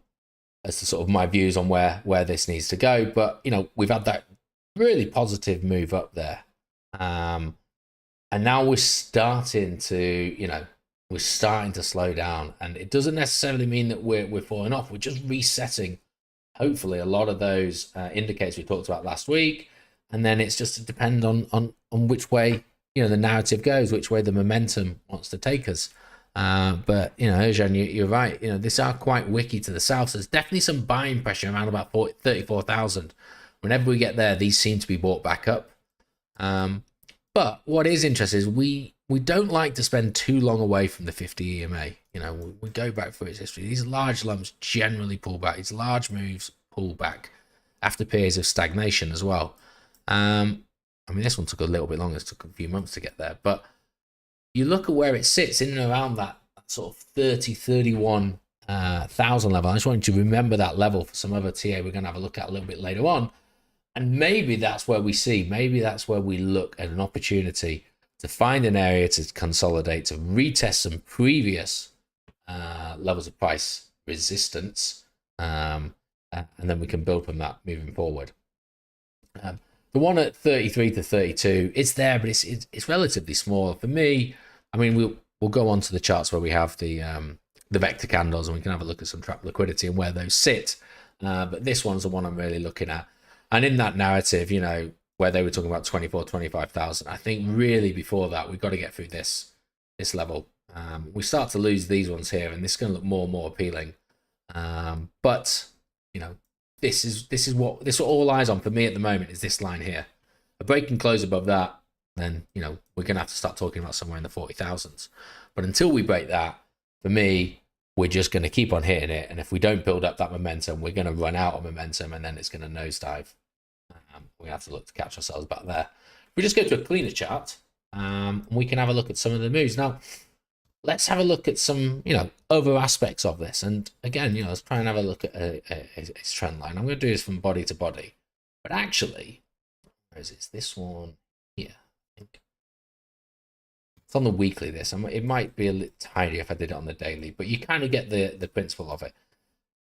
[SPEAKER 1] to sort of my views on where this needs to go. But we've had that really positive move up there, and now we're starting to slow down, and it doesn't necessarily mean that we're falling off. We're just resetting, hopefully, a lot of those indicators we talked about last week, and then it's just to depend on which way the narrative goes, which way the momentum wants to take us. But Özcan, you're right. These are quite wicky to the south. So there's definitely some buying pressure around about 34,000. Whenever we get there, these seem to be bought back up. But what is interesting is we don't like to spend too long away from the 50 EMA. We go back through its history. These large lumps generally pull back. These large moves pull back after periods of stagnation as well. This one took a little bit longer. It took a few months to get there. But you look at where it sits in and around that sort of 31,000 level. I just want you to remember that level for some other TA we're going to have a look at a little bit later on. And maybe that's where maybe that's where we look at an opportunity to find an area to consolidate, to retest some previous levels of price resistance, and then we can build from that moving forward. The one at 33 to 32, it's there, but it's relatively small. For me, we'll go on to the charts where we have the vector candles, and we can have a look at some trap liquidity and where those sit. But this one's the one I'm really looking at. And in that narrative, where they were talking about 25,000, I think really before that, we've got to get through this level. We start to lose these ones here, and this is going to look more and more appealing But you know, this is what all eyes on for me at the moment is this line here. A break and close above that, then you know we're gonna have to start talking about somewhere in the 40,000s. But until we break that, for me, we're just gonna keep on hitting it. And if we don't build up that momentum, we're gonna run out of momentum, and then it's gonna nosedive. We have to look to catch ourselves back there. If we just go to a cleaner chart, we can have a look at some of the moves now. Let's have a look at some, you know, other aspects of this. And again, you know, let's try and have a look at a trend line. I'm going to do this from body to body. But actually, where is it? It's this one here. I think it's on the weekly, this. It might be a little tidy if I did it on the daily, but you kind of get the principle of it.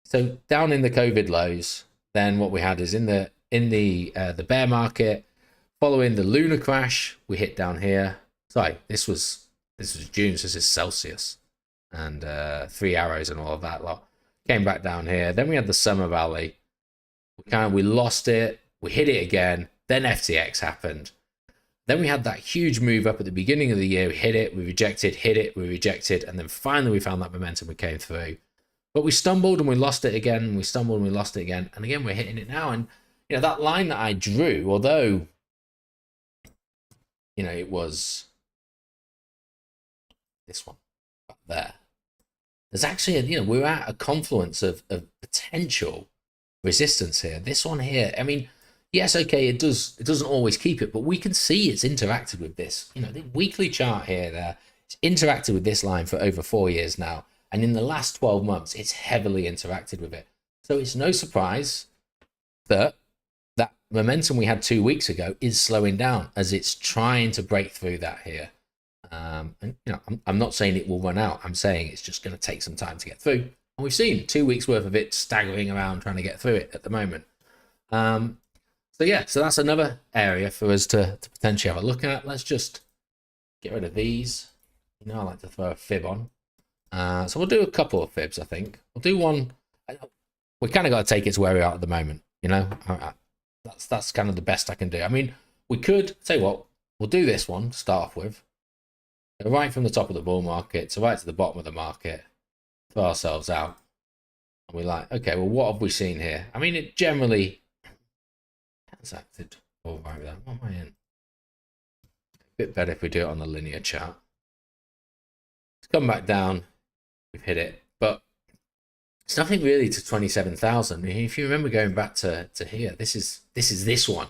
[SPEAKER 1] So down in the COVID lows, then what we had is in the bear market, following the lunar crash, we hit down here. Sorry, this was June, so this is Celsius, and 3 arrows and all of that lot. Came back down here. Then we had the summer valley. We lost it. We hit it again. Then FTX happened. Then we had that huge move up at the beginning of the year. We hit it. We rejected. Hit it. We rejected. And then finally we found that momentum. We came through. But we stumbled and we lost it again. And we stumbled and we lost it again. And again, we're hitting it now. And you know that line that I drew, although you know it was this one up there, there's actually you know we're at a confluence of potential resistance here. This one here, I mean, yes, okay, it doesn't always keep it, but we can see it's interacted with this. You know, the weekly chart here, there, it's interacted with this line for over 4 years now, and in the last 12 months, it's heavily interacted with it. So it's no surprise that that momentum we had 2 weeks ago is slowing down as it's trying to break through that here. And you know, I'm not saying it will run out. I'm saying it's just going to take some time to get through. And we've seen 2 weeks worth of it staggering around trying to get through it at the moment. So yeah, so that's another area for us to potentially have a look at. Let's just get rid of these. You know, I like to throw a fib on. So we'll do a couple of fibs, I think. We'll do one. We kind of got to take it to where we are at the moment. You know, that's kind of the best I can do. I mean, we could, tell you what, we'll do this one to start off with. Right from the top of the bull market to right to the bottom of the market, throw ourselves out. And we're like, okay, well, what have we seen here? I mean, it generally has acted all right there. What am I in? A bit better if we do it on the linear chart. It's come back down. We've hit it. But it's nothing really to 27,000. If you remember going back to here, this is this one.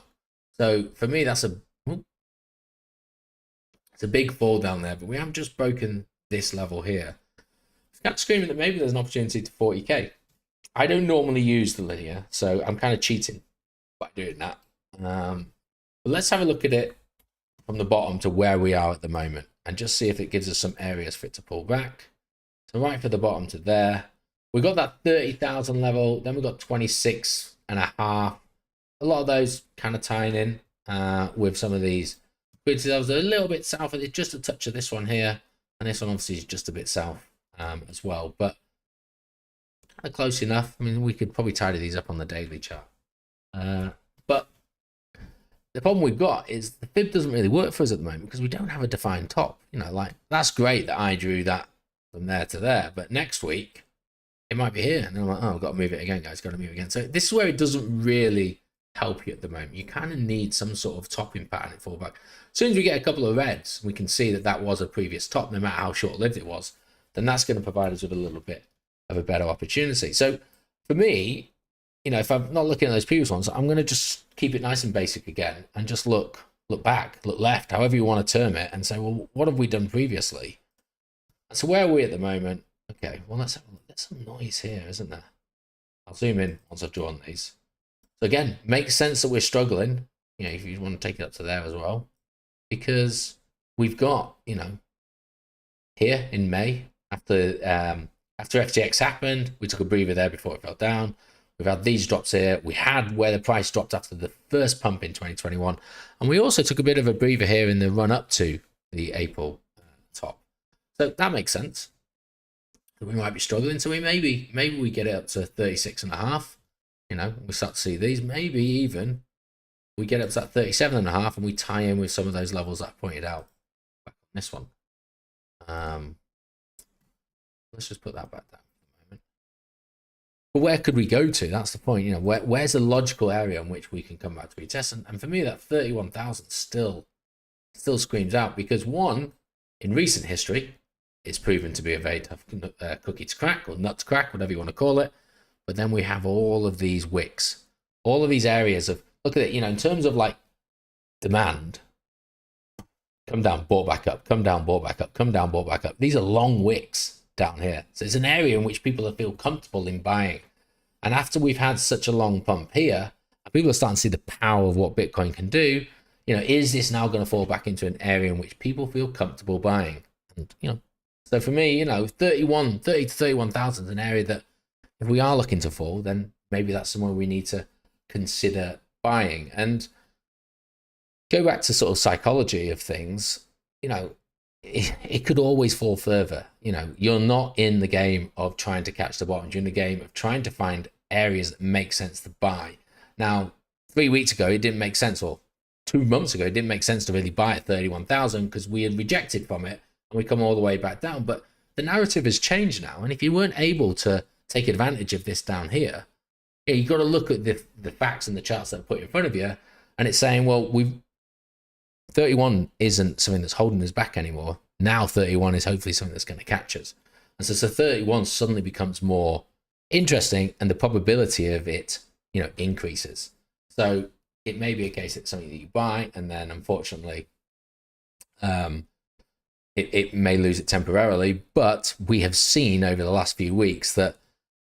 [SPEAKER 1] So for me, that's a big fall down there, but we haven't just broken this level here. It's kind of screaming that maybe there's an opportunity to 40k. I don't normally use the linear, so I'm kind of cheating by doing that. But let's have a look at it from the bottom to where we are at the moment and just see if it gives us some areas for it to pull back. So right for the bottom to there. We got that 30,000 level, then we got 26.5. A lot of those kind of tying in with some of these. Which is a little bit south of it, just a touch of this one here, and this one obviously is just a bit south as well, but kind of close enough. I mean, we could probably tidy these up on the daily chart. But the problem we've got is the fib doesn't really work for us at the moment because we don't have a defined top. You know, like that's great that I drew that from there to there, but next week it might be here, and then I'm like, oh, I've got to move it again, guys. Got to move it again. So this is where it doesn't really help you at the moment. You kind of need some sort of topping pattern at fallback. As soon as we get a couple of reds, we can see that that was a previous top, no matter how short-lived it was, then that's going to provide us with a little bit of a better opportunity. So for me, you know, if I'm not looking at those previous ones, I'm going to just keep it nice and basic again and just look back, look left, however you want to term it, and say, well, what have we done previously? And so where are we at the moment? Okay, well, let's have a look. There's some noise here, isn't there? I'll zoom in once I've drawn these. So again, makes sense that we're struggling, you know, if you want to take it up to there as well, because we've got, you know, here in May, after FTX happened, we took a breather there before it fell down. We've had these drops here. We had where the price dropped after the first pump in 2021. And we also took a bit of a breather here in the run up to the April top. So that makes sense. We might be struggling. So maybe we get it up to 36.5. You know, we start to see these. Maybe even we get up to that 37.5 and we tie in with some of those levels that I pointed out back on this one. Let's just put that back down for a moment. But where could we go to? That's the point. You know, where's the logical area in which we can come back to retest? And for me, that 31,000 still screams out, because one, in recent history, it's proven to be a very tough cookie to crack, or nut to crack, whatever you want to call it. But then we have all of these wicks, all of these areas of, look at it, you know, in terms of like demand, come down, bought back up, come down, bought back up, come down, bought back up. These are long wicks down here. So it's an area in which people feel comfortable in buying. And after we've had such a long pump here, people are starting to see the power of what Bitcoin can do. You know, is this now going to fall back into an area in which people feel comfortable buying? And, you know, so for me, you know, 30 to 31,000 is an area that if we are looking to fall, then maybe that's somewhere we need to consider buying. And go back to sort of psychology of things, you know, it could always fall further. You know, you're not in the game of trying to catch the bottom. You're in the game of trying to find areas that make sense to buy. Now, 3 weeks ago, it didn't make sense, or 2 months ago, it didn't make sense to really buy at 31,000 because we had rejected from it and we come all the way back down. But the narrative has changed now. And if you weren't able to take advantage of this down here, yeah, you've got to look at the facts and the charts that are put in front of you. And it's saying, well, 31 isn't something that's holding us back anymore. Now 31 is hopefully something that's going to catch us. And so 31 suddenly becomes more interesting, and the probability of it, you know, increases. So it may be a case that something that you buy, and then unfortunately, it may lose it temporarily. But we have seen over the last few weeks that,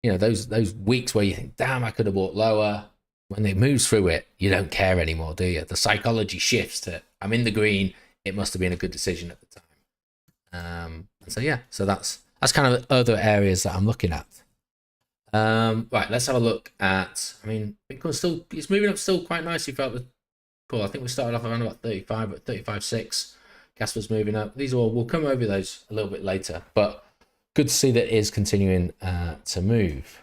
[SPEAKER 1] you know, those weeks where you think, damn, I could have bought lower, when it moves through it, you don't care anymore, do you? The psychology shifts to, I'm in the green, it must have been a good decision at the time. And so, yeah, so that's kind of the other areas that I'm looking at. Right, let's have a look at, I mean, Bitcoin's still, it's moving up still quite nicely throughout the call. I think we started off around about 35, but 35.6. Gas was moving up. These all, we'll come over those a little bit later, but good to see that it is continuing to move.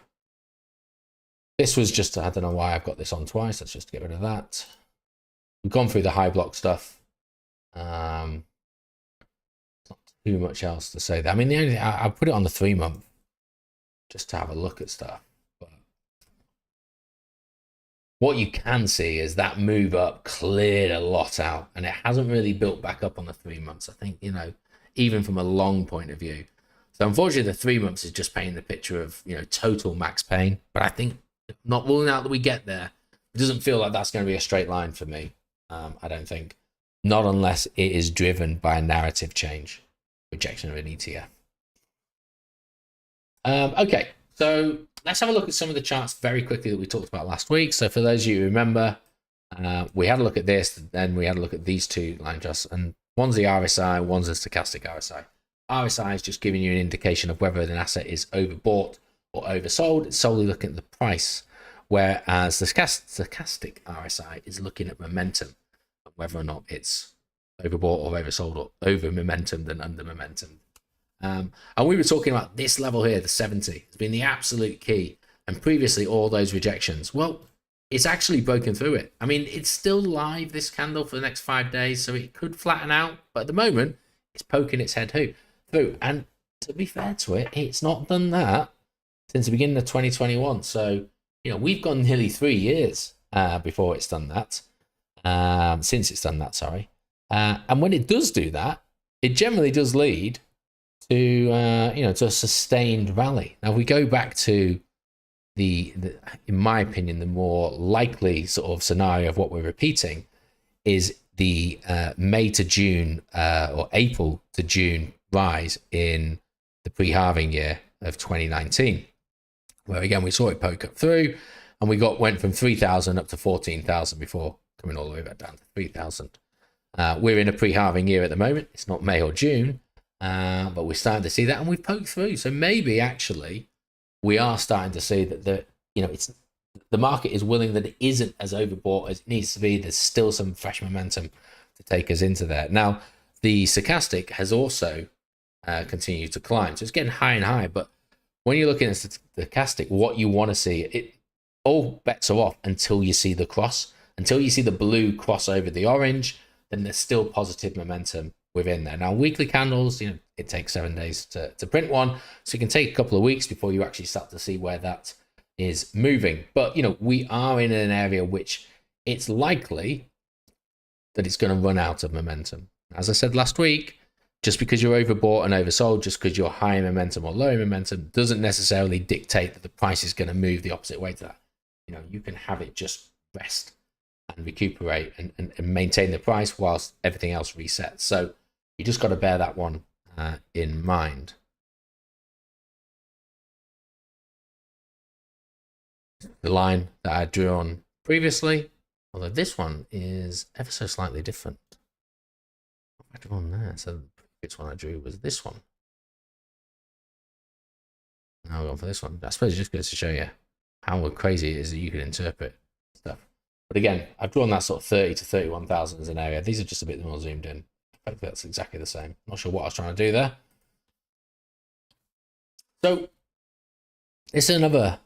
[SPEAKER 1] This was just, I don't know why I've got this on twice. Let's just get rid of that. We've gone through the high block stuff. Not too much else to say there. I mean, the only thing, I put it on the 3 month just to have a look at stuff. But what you can see is that move up cleared a lot out, and it hasn't really built back up on the 3 months. I think, you know, even from a long point of view. So unfortunately, the 3 months is just painting the picture of, you know, total max pain. But I think, not ruling out that we get there, it doesn't feel like that's going to be a straight line for me. I don't think. Not unless it is driven by a narrative change. Rejection of an ETF. Okay, so let's have a look at some of the charts very quickly that we talked about last week. So for those of you who remember, we had a look at this, then we had a look at these two line charts, and one's the RSI, one's the stochastic RSI. RSI is just giving you an indication of whether an asset is overbought or oversold. It's solely looking at the price, whereas the stochastic RSI is looking at momentum, whether or not it's overbought or oversold, or over momentum than under momentum. And we were talking about this level here, the 70. It's been the absolute key. And previously, all those rejections. Well, it's actually broken through it. I mean, it's still live, this candle, for the next 5 days, so it could flatten out. But at the moment, it's poking its head through. And to be fair to it, it's not done that since the beginning of 2021. So, you know, we've gone nearly 3 years before it's done that. Since it's done that, sorry. And when it does do that, it generally does lead to, you know, to a sustained rally. Now, if we go back to the, in my opinion, the more likely sort of scenario of what we're repeating is the May to June or April to June rise in the pre-halving year of 2019, where again we saw it poke up through, and we went from 3,000 up to 14,000 before coming all the way back down to 3,000. We're in a pre-halving year at the moment. It's not May or June, but we're starting to see that, and we've poked through. So maybe actually we are starting to see that the market is willing that it isn't as overbought as it needs to be. There's still some fresh momentum to take us into there. Now, the stochastic has also continued to climb, so it's getting higher and higher. But when you're looking at the stochastic, what you want to see, it all bets are off until you see the cross, until you see the blue cross over the orange. Then there's still positive momentum within there. Now, weekly candles, you know, it takes 7 days to print one, so it can take a couple of weeks before you actually start to see where that is moving. But, we are in an area which it's likely that it's going to run out of momentum. As I said last week, just because you're overbought and oversold, just because you're high in momentum or low in momentum, doesn't necessarily dictate that the price is going to move the opposite way to that. You can have it just rest and recuperate and maintain the price whilst everything else resets. So you just got to bear that one in mind. The line that I drew on previously, although this one is ever so slightly different. I drew on there, so the previous one I drew was this one. Now we're going for this one. I suppose it just goes to show you how crazy it is that you can interpret stuff. But again, I've drawn that sort of 30 to 31,000 as an area. These are just a bit more zoomed in. Hopefully that's exactly the same. Not sure what I was trying to do there. So it's another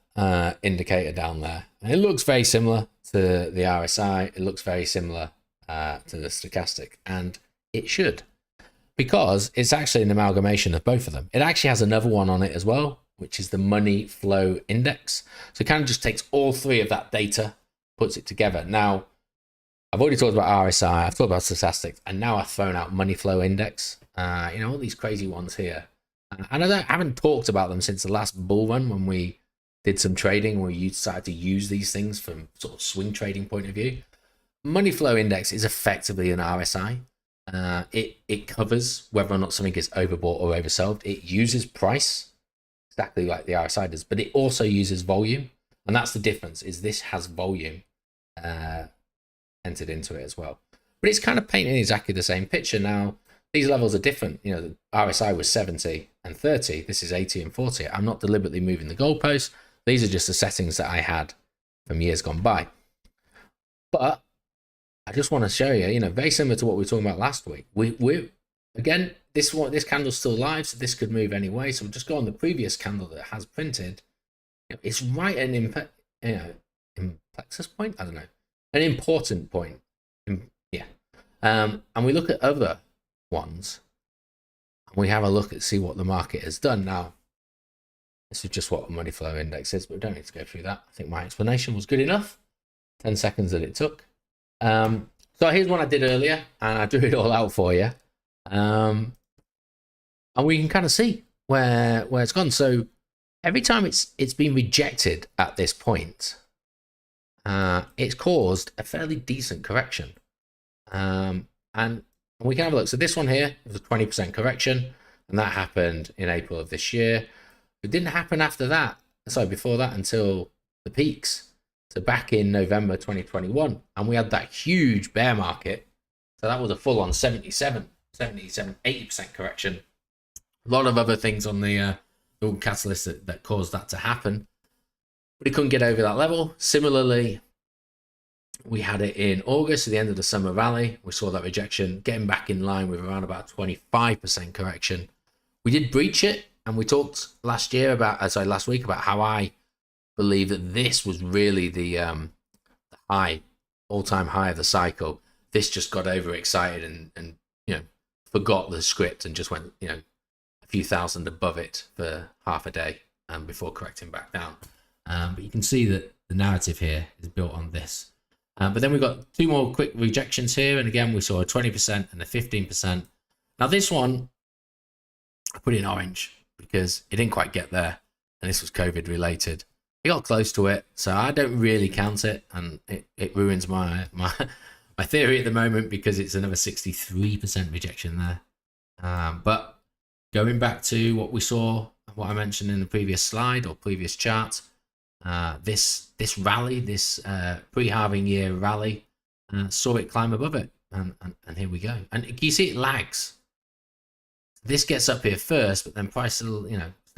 [SPEAKER 1] indicator down there. And it looks very similar to the RSI. It looks very similar to the stochastic. And it should. Because it's actually an amalgamation of both of them. It actually has another one on it as well, which is the money flow index. So it kind of just takes all three of that data, puts it together. Now, I've already talked about RSI, I've talked about statistics, and now I've thrown out money flow index. All these crazy ones here. And I haven't talked about them since the last bull run when we did some trading where you decided to use these things from sort of swing trading point of view. Money flow index is effectively an RSI. It covers whether or not something is overbought or oversold. It uses price, exactly like the RSI does, but it also uses volume. And that's the difference, is this has volume entered into it as well. But it's kind of painting exactly the same picture. Now, these levels are different. The RSI was 70 and 30. This is 80 and 40. I'm not deliberately moving the goalposts. These are just the settings that I had from years gone by. But I just want to show you, very similar to what we were talking about last week. We're again, this candle's still live, so this could move anyway. So we'll just go on the previous candle that has printed. It's right at an plexus point. I don't know, an important point. And we look at other ones. And we have a look at see what the market has done. Now, this is just what a money flow index is, but we don't need to go through that. I think my explanation was good enough. 10 seconds that it took. So here's one I did earlier, and I drew it all out for you. And we can kind of see where it's gone. So every time it's been rejected at this point, it's caused a fairly decent correction. And we can have a look. So this one here was a 20% correction, and that happened in April of this year. It didn't happen before that until the peaks. So back in November 2021, and we had that huge bear market. So that was a full on 77, 80% correction. A lot of other things on the catalyst that caused that to happen. But it couldn't get over that level. Similarly, we had it in August at the end of the summer rally. We saw that rejection getting back in line with around about 25% correction. We did breach it, and we talked last week about how I believe that this was really the all-time high of the cycle. This just got overexcited and forgot the script and just went a few thousand above it for half a day before correcting back down. But you can see that the narrative here is built on this. But then we've got two more quick rejections here, and again we saw a 20% and a 15%. Now this one I put in orange because it didn't quite get there, and this was COVID related. It got close to it, so I don't really count it, and it ruins my theory at the moment because it's another 63% rejection there. But going back to what we saw, what I mentioned in the previous slide or previous chart, this rally, this pre-halving year rally, saw it climb above it, and here we go. And you see it lags. This gets up here first, but then price still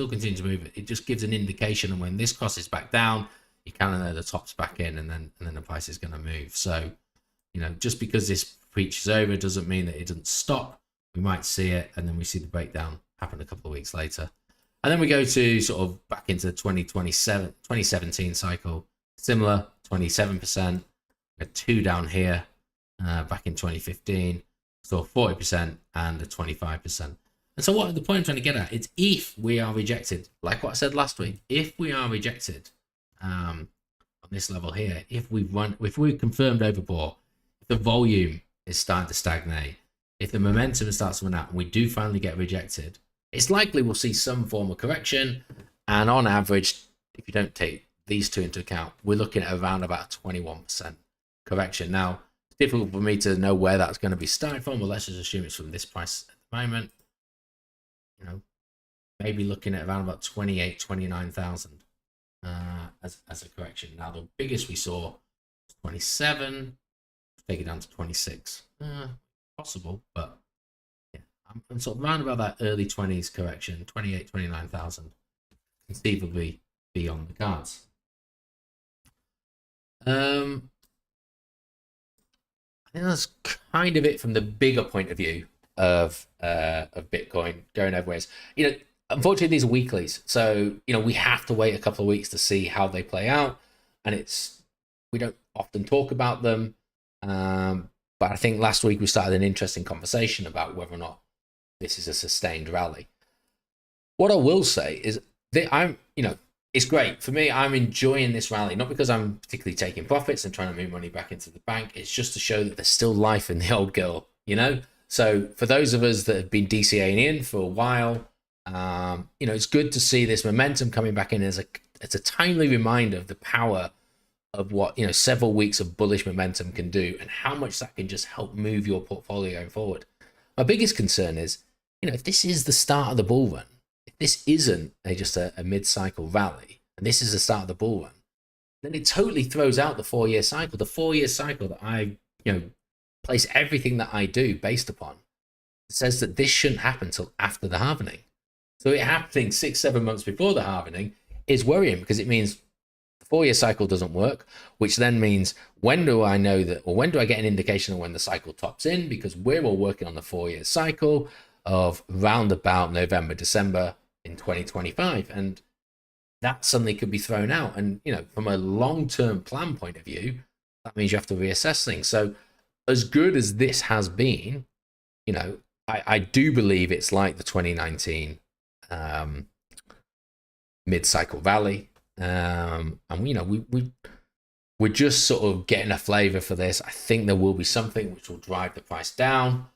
[SPEAKER 1] continue to move. It just gives an indication, and when this crosses back down, you kind of know the top's back in, and then the price is going to move. So, just because this breach is over doesn't mean that it doesn't stop. We might see it, and then we see the breakdown happen a couple of weeks later. And then we go to sort of back into the 2017 cycle. Similar, 27%. We had two down here back in 2015. So 40% and a 25%. And so what the point I'm trying to get at is if we are rejected, like what I said last week, if we are rejected on this level here, if we're confirmed overbought, if the volume is starting to stagnate, if the momentum starts to run out and we do finally get rejected, it's likely we'll see some form of correction. And on average, if you don't take these two into account, we're looking at around about 21% correction. Now, it's difficult for me to know where that's going to be starting from, but let's just assume it's from this price at the moment. You know, maybe looking at around about 29,000 as a correction. Now, the biggest we saw was 27, take it down to 26. Possible, but yeah, I'm sort of around about that early 20s correction, 29,000, conceivably be on the cards. I think that's kind of it from the bigger point of view of Bitcoin going everywhere. You know, unfortunately, these are weeklies, so you know we have to wait a couple of weeks to see how they play out, and we don't often talk about them. But I think last week we started an interesting conversation about whether or not this is a sustained rally. What I will say is that it's great for me. I'm enjoying this rally, not because I'm particularly taking profits and trying to move money back into the bank. It's just to show that there's still life in the old girl, you know? So for those of us that have been DCAing in for a while, it's good to see this momentum coming back in as a timely reminder of the power of what several weeks of bullish momentum can do and how much that can just help move your portfolio going forward. My biggest concern is, if this is the start of the bull run, if this isn't just a mid-cycle rally, and this is the start of the bull run, then it totally throws out the 4-year cycle. The 4-year cycle that I place everything that I do based upon says that this shouldn't happen till after the halvening. So it happening 6-7 months before the halvening is worrying, because it means 4-year cycle doesn't work, which then means when do I know that, or when do I get an indication of when the cycle tops in? Because we're all working on the 4-year cycle of round about November, December in 2025, and that suddenly could be thrown out. And from a long-term plan point of view, that means you have to reassess things. So as good as this has been, I do believe it's like the 2019 mid-cycle rally. And we're just sort of getting a flavor for this. I think there will be something which will drive the price down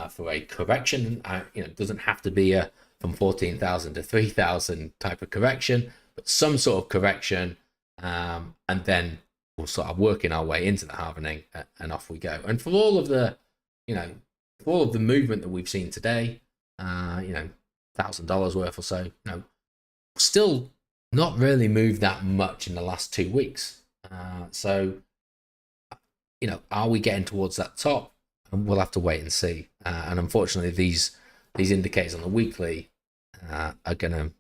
[SPEAKER 1] for a correction. It doesn't have to be from 14,000 to 3,000 type of correction, but some sort of correction, and then we'll start working our way into the halvening, and off we go. And for all of the movement that we've seen today, $1,000 worth or so, still not really moved that much in the last 2 weeks. So, are we getting towards that top? And we'll have to wait and see. And unfortunately, these indicators on the weekly are going to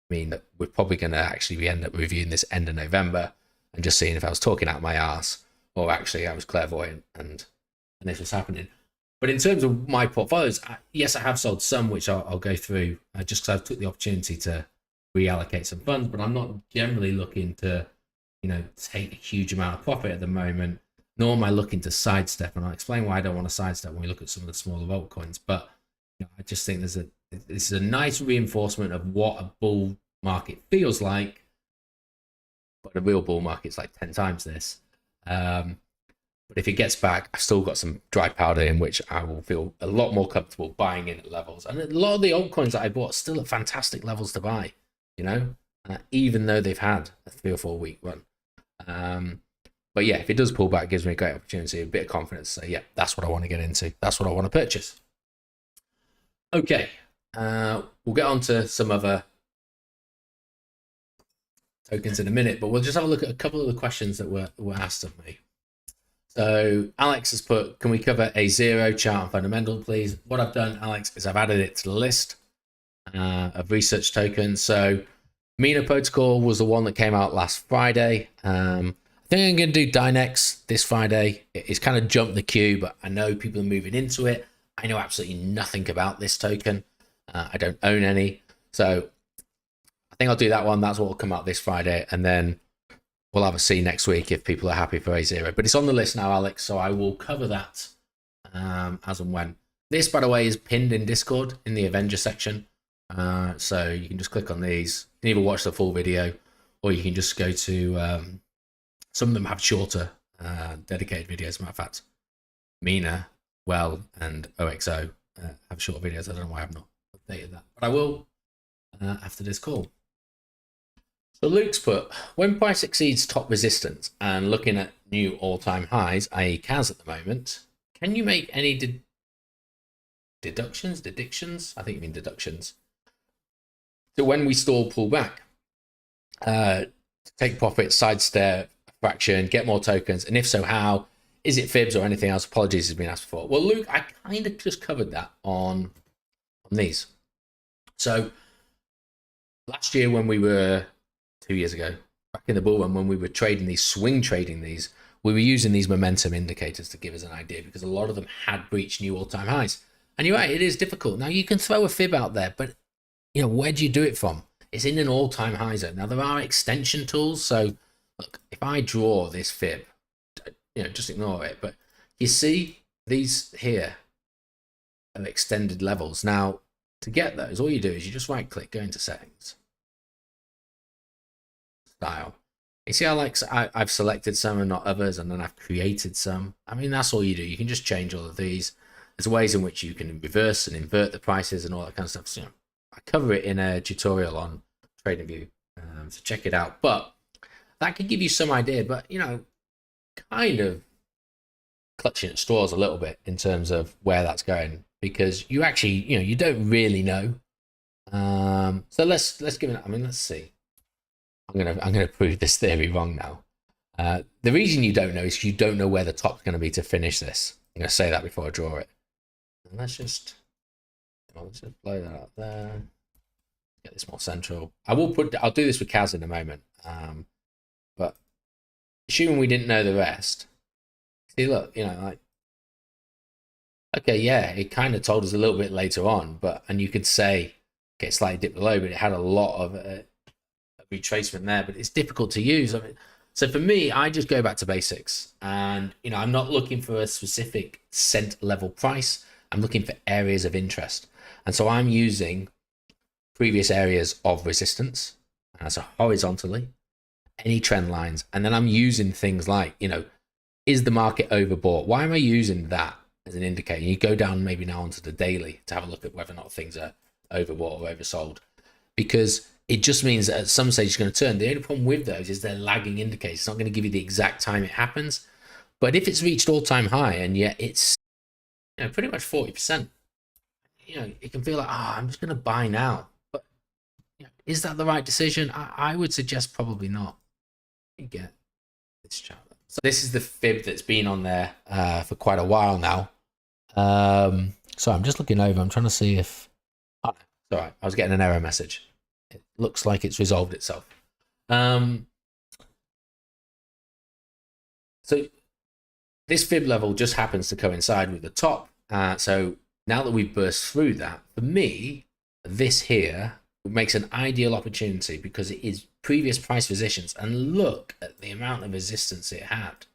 [SPEAKER 1] mean that we're probably going to actually end up reviewing this end of November and just seeing if I was talking out my ass or actually I was clairvoyant and this was happening. But in terms of my portfolios, yes, I have sold some, which I'll go through just because I took the opportunity to reallocate some funds, but I'm not generally looking to, take a huge amount of profit at the moment, nor am I looking to sidestep. And I'll explain why I don't want to sidestep when we look at some of the smaller altcoins. But I just think this is a nice reinforcement of what a bull market feels like, but a real bull market's like 10 times this. But if it gets back, I've still got some dry powder in which I will feel a lot more comfortable buying in at levels. And a lot of the altcoins that I bought are still at fantastic levels to buy, even though they've had a 3 or 4 week run. But yeah, if it does pull back, it gives me a great opportunity, a bit of confidence. So yeah, that's what I want to get into. That's what I want to purchase. Okay, we'll get on to some other tokens in a minute, but we'll just have a look at a couple of the questions that were asked of me. So Alex has put, can we cover a zero chart and fundamental, please? What I've done, Alex, is I've added it to the list of research tokens. So Mina Protocol was the one that came out last Friday. I think I'm going to do Dynex this Friday. It's kind of jumped the queue, but I know people are moving into it. I know absolutely nothing about this token. I don't own any. So I think I'll do that one. That's what will come out this Friday. And then we'll have a see next week if people are happy for A0. But it's on the list now, Alex, so I will cover that as and when. This, by the way, is pinned in Discord in the Avengers section. So you can just click on these. You can either watch the full video or you can just go to, some of them have shorter dedicated videos. As a matter of fact, Mina, Well, and OXO have short videos. I don't know why I've not updated that, but I will after this call. So Luke's put, when price exceeds top resistance and looking at new all-time highs, i.e. CAS at the moment, can you make any deductions? I think you mean deductions. So when we stall, pull back, take profit, sidestep, fraction, get more tokens, and if so, how? Is it fibs or anything else? Apologies has been asked before. Well, Luke, I kind of just covered that on these. So last year when we were, 2 years ago, back in the bull run, when we were trading these, swing trading these, we were using these momentum indicators to give us an idea because a lot of them had breached new all-time highs. And you're right, it is difficult. Now you can throw a fib out there, but where do you do it from? It's in an all-time high zone. Now there are extension tools. So look, if I draw this fib, just ignore it. But you see these here are extended levels. Now to get those, all you do is you just right click, go into settings, style. You see how I've selected some and not others, and then I've created some. I mean, that's all you do. You can just change all of these. There's ways in which you can reverse and invert the prices and all that kind of stuff. So, I cover it in a tutorial on TradingView, so check it out. But that could give you some idea, but kind of clutching at straws a little bit in terms of where that's going, because you actually, you don't really know. So let's give it. I mean, let's see. I'm gonna prove this theory wrong now. The reason you don't know is you don't know where the top's going to be to finish this. I'm gonna say that before I draw it. And let's just blow that up there. Get this more central. I'll do this with CAS in a moment. But assuming we didn't know the rest, see, look, okay, yeah, it kind of told us a little bit later on, and you could say, okay, slightly dipped below, but it had a lot of retracement there, but it's difficult to use. I mean, so for me, I just go back to basics, and I'm not looking for a specific cent level price. I'm looking for areas of interest, and so I'm using previous areas of resistance, so horizontally, any trend lines, and then I'm using things like, is the market overbought? Why am I using that as an indicator? You go down maybe now onto the daily to have a look at whether or not things are overbought or oversold, because it just means that at some stage it's going to turn. The only problem with those is they're lagging indicators. It's not going to give you the exact time it happens. But if it's reached all-time high and yet it's pretty much 40%, it can feel like, I'm just going to buy now. But is that the right decision? I would suggest probably not. Let me get this chart. So this is the fib that's been on there for quite a while now. So I'm just looking over. I'm trying to see if... Oh, no, it's all right. I was getting an error message. It looks like it's resolved itself. So this fib level just happens to coincide with the top. So now that we've burst through that, for me, this here makes an ideal opportunity because it is previous price resistance. And look at the amount of resistance it had.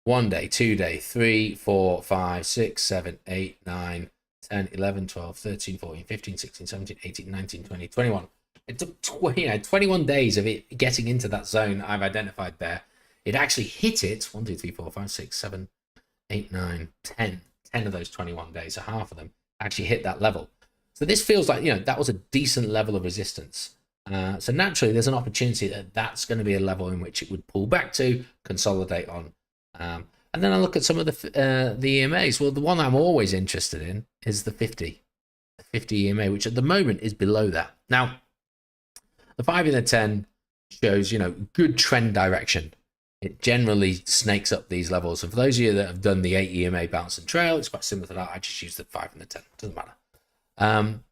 [SPEAKER 1] 1 day, 2 day, 3, 4, 5, 6, 7, 8, 9, 10, 11, 12, 13, 14, 15, 16, 17, 18, 19, 20, 21. It took 21 days of it getting into that zone I've identified there. It actually hit it 1, 2, 3, 4, 5, 6, 7, 8, 9, 10. 10 of those 21 days, so half of them actually hit that level. So this feels like, that was a decent level of resistance. So naturally, there's an opportunity that's going to be a level in which it would pull back to, consolidate on. And then I look at some of the EMAs. Well, the one I'm always interested in is the 50 EMA, which at the moment is below that. Now, the 5 and the 10 shows, good trend direction. It generally snakes up these levels. So for those of you that have done the 8 EMA bounce and trail, it's quite similar to that. I just use the 5 and the 10. Doesn't matter. I'm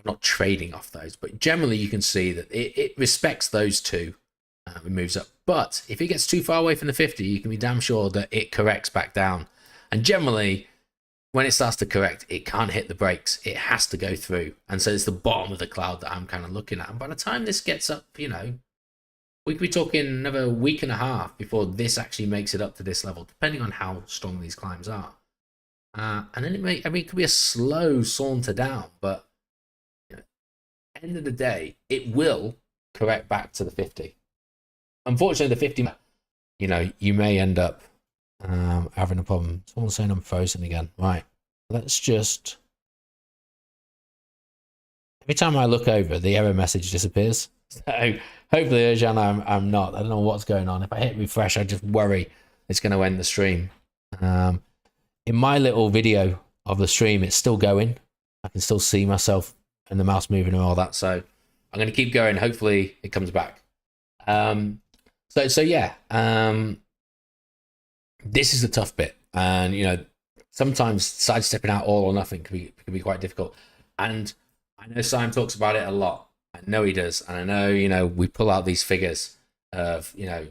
[SPEAKER 1] not trading off those, but generally you can see that it respects those two. It moves up. But if it gets too far away from the 50, you can be damn sure that it corrects back down. And generally, when it starts to correct, it can't hit the brakes. It has to go through. And so it's the bottom of the cloud that I'm kind of looking at. And by the time this gets up, we could be talking another week and a half before this actually makes it up to this level, depending on how strong these climbs are. And then it could be a slow saunter down, but at the end of the day, it will correct back to the 50. Unfortunately, the 50, you know, you may end up having a problem. Someone's saying I'm frozen again. Right. Let's just... Every time I look over, the error message disappears. So hopefully, Erjan, I'm not. I don't know what's going on. If I hit refresh, I just worry it's going to end the stream. In my little video of the stream, it's still going. I can still see myself and the mouse moving and all that. So I'm going to keep going. Hopefully, it comes back. So yeah, this is the tough bit. And, you know, sometimes sidestepping out all or nothing can be quite difficult. And I know Simon talks about it a lot. I know he does. And I know, you know, we pull out these figures of, you know,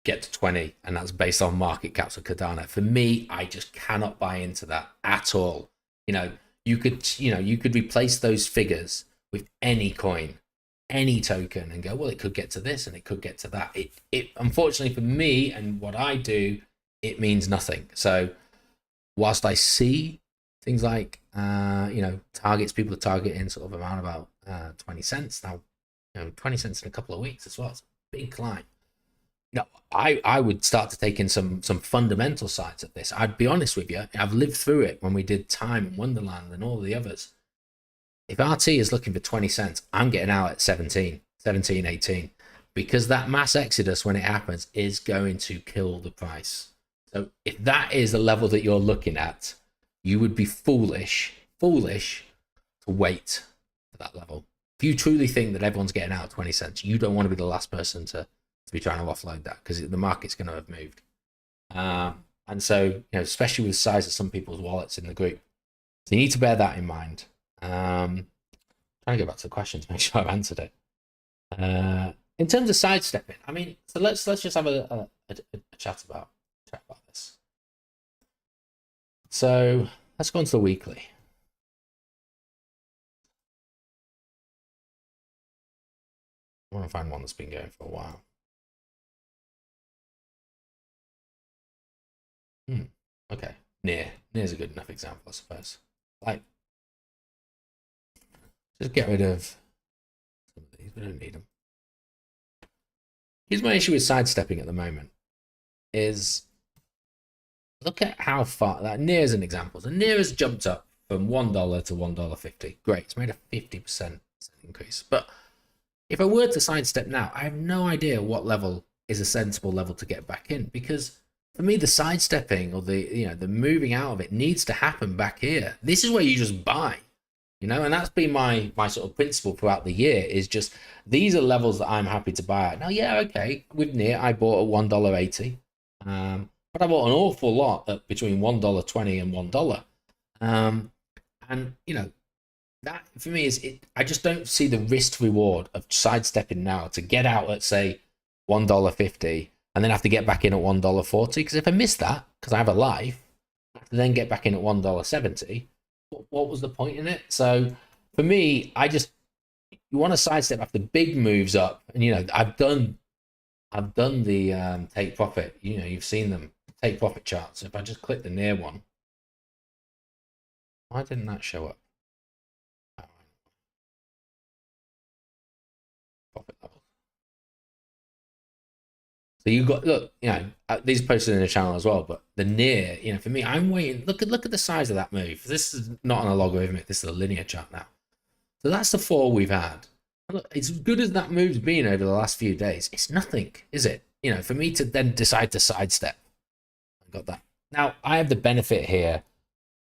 [SPEAKER 1] get to 20, and that's based on market caps of Cardano. For me, I just cannot buy into that at all. You know, you could replace those figures with any coin, any token, and go, well, it could get to this and it could get to that. It unfortunately for me and what I do, it means nothing. So whilst I see things like, you know, targets, people are targeting sort of around about 20 cents. Now, you know, 20 cents in a couple of weeks as well. It's a big climb. No, I would start to take in some fundamental sides of this. I'd be honest with you. I've lived through it when we did Time and Wonderland and all the others. If RT is looking for 20 cents, I'm getting out at 17, 18, because that mass exodus, when it happens, is going to kill the price. So if that is the level that you're looking at, you would be foolish to wait for that level. If you truly think that everyone's getting out at 20 cents, you don't want to be the last person to be trying to offload that, because the market's going to have moved. And so, you know, especially with the size of some people's wallets in the group. So you need to bear that in mind. Trying to go back to the question to make sure I've answered it. In terms of sidestepping, I mean, so let's just have a chat about this. So let's go on to the weekly. I want to find one that's been going for a while. Okay, near's a good enough example, I suppose. Like, just get rid of some of these. We don't need them. Here's my issue with sidestepping at the moment. Is look at how far that near as an example. So near has jumped up from $1 to $1.50. Great, it's made a 50% increase. But if I were to sidestep now, I have no idea what level is a sensible level to get back in, because for me, the sidestepping or the moving out of it needs to happen back here. This is where you just buy, you know, and that's been my sort of principle throughout the year, is just these are levels that I'm happy to buy at. Now, yeah, okay, with near I bought at $1.80, but I bought an awful lot at between $1.20 and $1. And you know, that for me is it. I just don't see the risk reward of sidestepping now to get out at say $1.50. And then have to get back in at $1.40, because if I miss that, because I have a life, I have to then get back in at $1.70. What was the point in it? So for me, you want to sidestep after big moves up, and you know I've done the take profit. You know, you've seen them take profit charts. If I just click the near one, why didn't that show up? Profit level. So you got, look, you know, these are posted in the channel as well, but the near, you know, for me, I'm waiting. Look at the size of that move. This is not on a logarithmic. This is a linear chart now. So that's the fall we've had. Look, as good as that move's been over the last few days, it's nothing, is it? You know, for me to then decide to sidestep. I got that. Now, I have the benefit here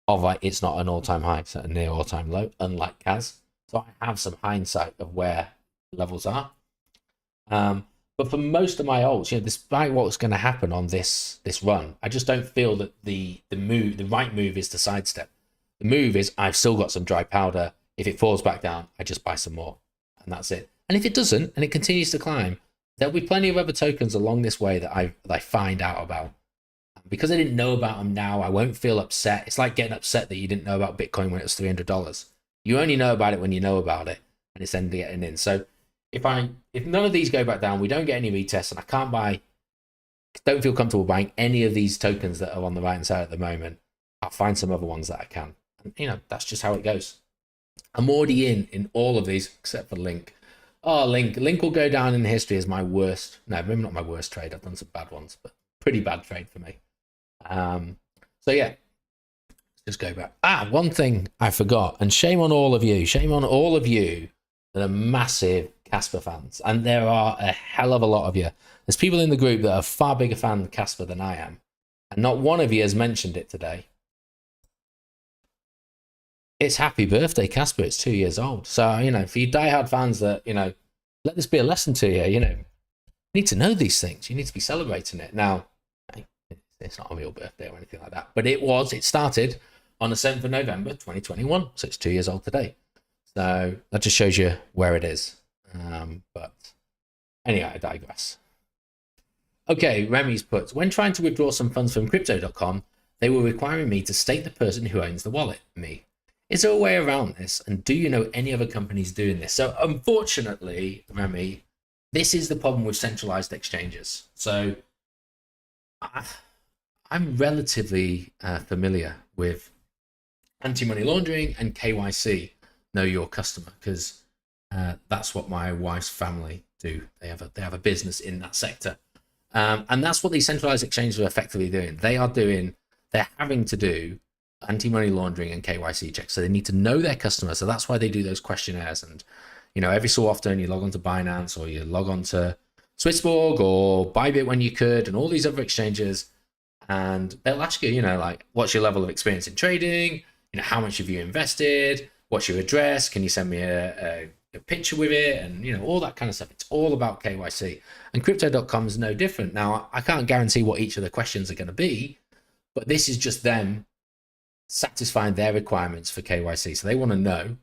[SPEAKER 1] of like, it's not an all-time high, it's a near all-time low, unlike Kaz. So I have some hindsight of where levels are. But for most of my alts, you know, despite what's going to happen on this run, I just don't feel that the right move is to sidestep. The move is I've still got some dry powder. If it falls back down, I just buy some more, and that's it. And if it doesn't, and it continues to climb, there'll be plenty of other tokens along this way that I find out about. Because I didn't know about them now, I won't feel upset. It's like getting upset that you didn't know about Bitcoin when it was $300. You only know about it when you know about it, and it's then getting in. So if none of these go back down, we don't get any retests, and I don't feel comfortable buying any of these tokens that are on the right hand side at the moment, I'll find some other ones that I can. And, you know, that's just how it goes. I'm already in all of these except for Link. Oh, Link will go down in history as my worst. No, maybe not my worst trade. I've done some bad ones, but pretty bad trade for me. So yeah, just go back. One thing I forgot, and shame on all of you. Shame on all of you that are massive Casper fans, and there are a hell of a lot of you. There's people in the group that are far bigger fan of Casper than I am, and not one of you has mentioned it today. It's happy birthday, Casper. It's 2 years old. So, you know, for you diehard fans that, you know, let this be a lesson to you. You know, you need to know these things. You need to be celebrating it. Now, it's not a real birthday or anything like that, but it started on the 7th of November, 2021. So it's 2 years old today. So that just shows you where it is. But anyway, I digress. Okay, Remy's puts, when trying to withdraw some funds from crypto.com, they were requiring me to state the person who owns the wallet, me. Is there a way around this? And do you know any other companies doing this? So unfortunately, Remy, this is the problem with centralized exchanges. So I'm relatively familiar with anti-money laundering and KYC, know your customer, because that's what my wife's family do. They have a business in that sector. And that's what these centralized exchanges are effectively doing. They're having to do anti-money laundering and KYC checks. So they need to know their customers. So that's why they do those questionnaires. And, you know, every so often you log on to Binance or you log on to Swissborg or Bybit when you could, and all these other exchanges. And they'll ask you, you know, like, what's your level of experience in trading? You know, how much have you invested? What's your address? Can you send me a picture with it? And, you know, all that kind of stuff. It's all about KYC. And crypto.com is no different. Now, I can't guarantee what each of the questions are going to be, but this is just them satisfying their requirements for KYC. So they want to know.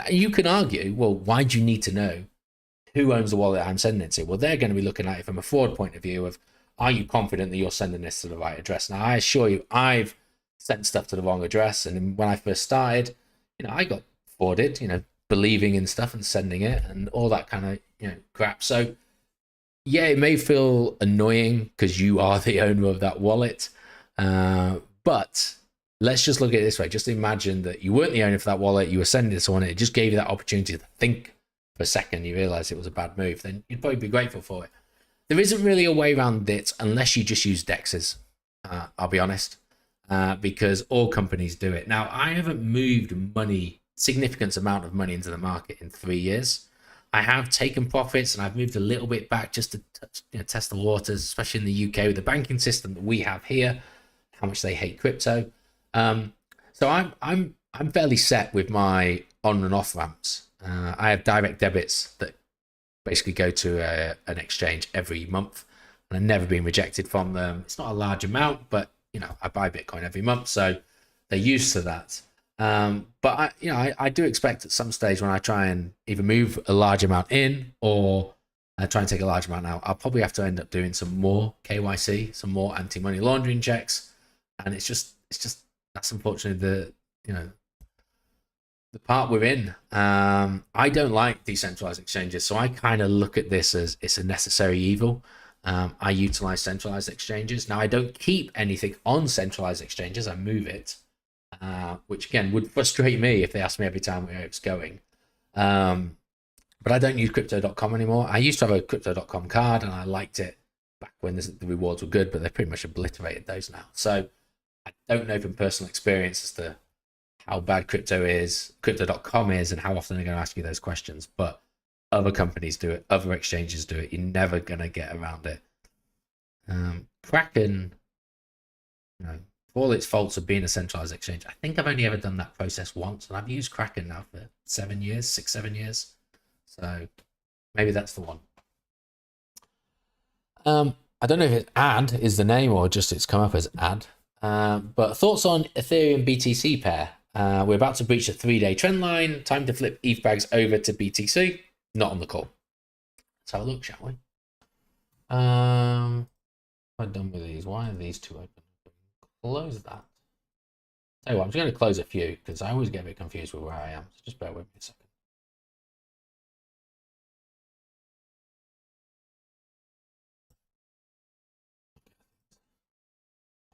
[SPEAKER 1] You can argue, well, why do you need to know who owns the wallet I'm sending it to? Well, they're going to be looking at it from a fraud point of view of, are you confident that you're sending this to the right address? Now, I assure you, I've sent stuff to the wrong address. And when I first started, you know, I got frauded, you know, believing in stuff and sending it and all that kind of, you know, crap. So yeah, it may feel annoying because you are the owner of that wallet. But let's just look at it this way. Just imagine that you weren't the owner for that wallet. You were sending it to someone. It just gave you that opportunity to think for a second. You realize it was a bad move. Then you'd probably be grateful for it. There isn't really a way around it unless you just use DEXs. I'll be honest, because all companies do it. Now, I haven't moved significant amount of money into the market in 3 years. I have taken profits and I've moved a little bit back just to test the waters, especially in the UK with the banking system that we have here, how much they hate crypto. So I'm fairly set with my on and off ramps. I have direct debits that basically go to an exchange every month, and I've never been rejected from them. It's not a large amount, but you know, I buy Bitcoin every month, so they're used to that. But I do expect at some stage when I try and either move a large amount in or try and take a large amount out, I'll probably have to end up doing some more KYC, some more anti-money laundering checks, and it's just that's unfortunately the part we're in. I don't like decentralized exchanges, so I kind of look at this as it's a necessary evil. I utilize centralized exchanges. Now, I don't keep anything on centralized exchanges. I move it, which again would frustrate me if they asked me every time where it's going. But I don't use crypto.com anymore. I used to have a crypto.com card and I liked it back when the rewards were good, but they've pretty much obliterated those now. So I don't know from personal experience as to how bad crypto.com is, and how often they're going to ask you those questions. But other companies do it, other exchanges do it. You're never going to get around it. Kraken, for all its faults of being a centralized exchange, I think I've only ever done that process once, and I've used Kraken now for 7 years, 7 years. So maybe that's the one. I don't know if it's AD is the name or just it's come up as AD. But thoughts on Ethereum BTC pair? We're about to breach a 3-day trend line. Time to flip ETH bags over to BTC. Not on the call. Let's have a look, shall we? What have I done with these? Why are these two open? Close that. Tell you what, I'm just going to close a few because I always get a bit confused with where I am. So just bear with me a second.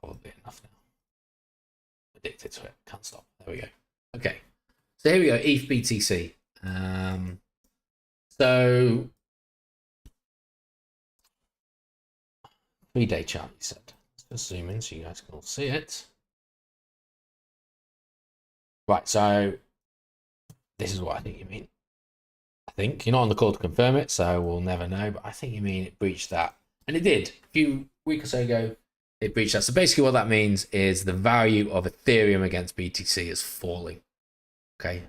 [SPEAKER 1] Probably enough now. Addicted to it. Can't stop. There we go. Okay. So here we go. ETH BTC. So 3-day chart, you said. Let's just zoom in so you guys can all see it. Right, so this is what I think you mean. I think you're not on the call to confirm it, so we'll never know, but I think you mean it breached that. And it did. A few weeks or so ago, it breached that. So basically what that means is the value of Ethereum against BTC is falling. Okay.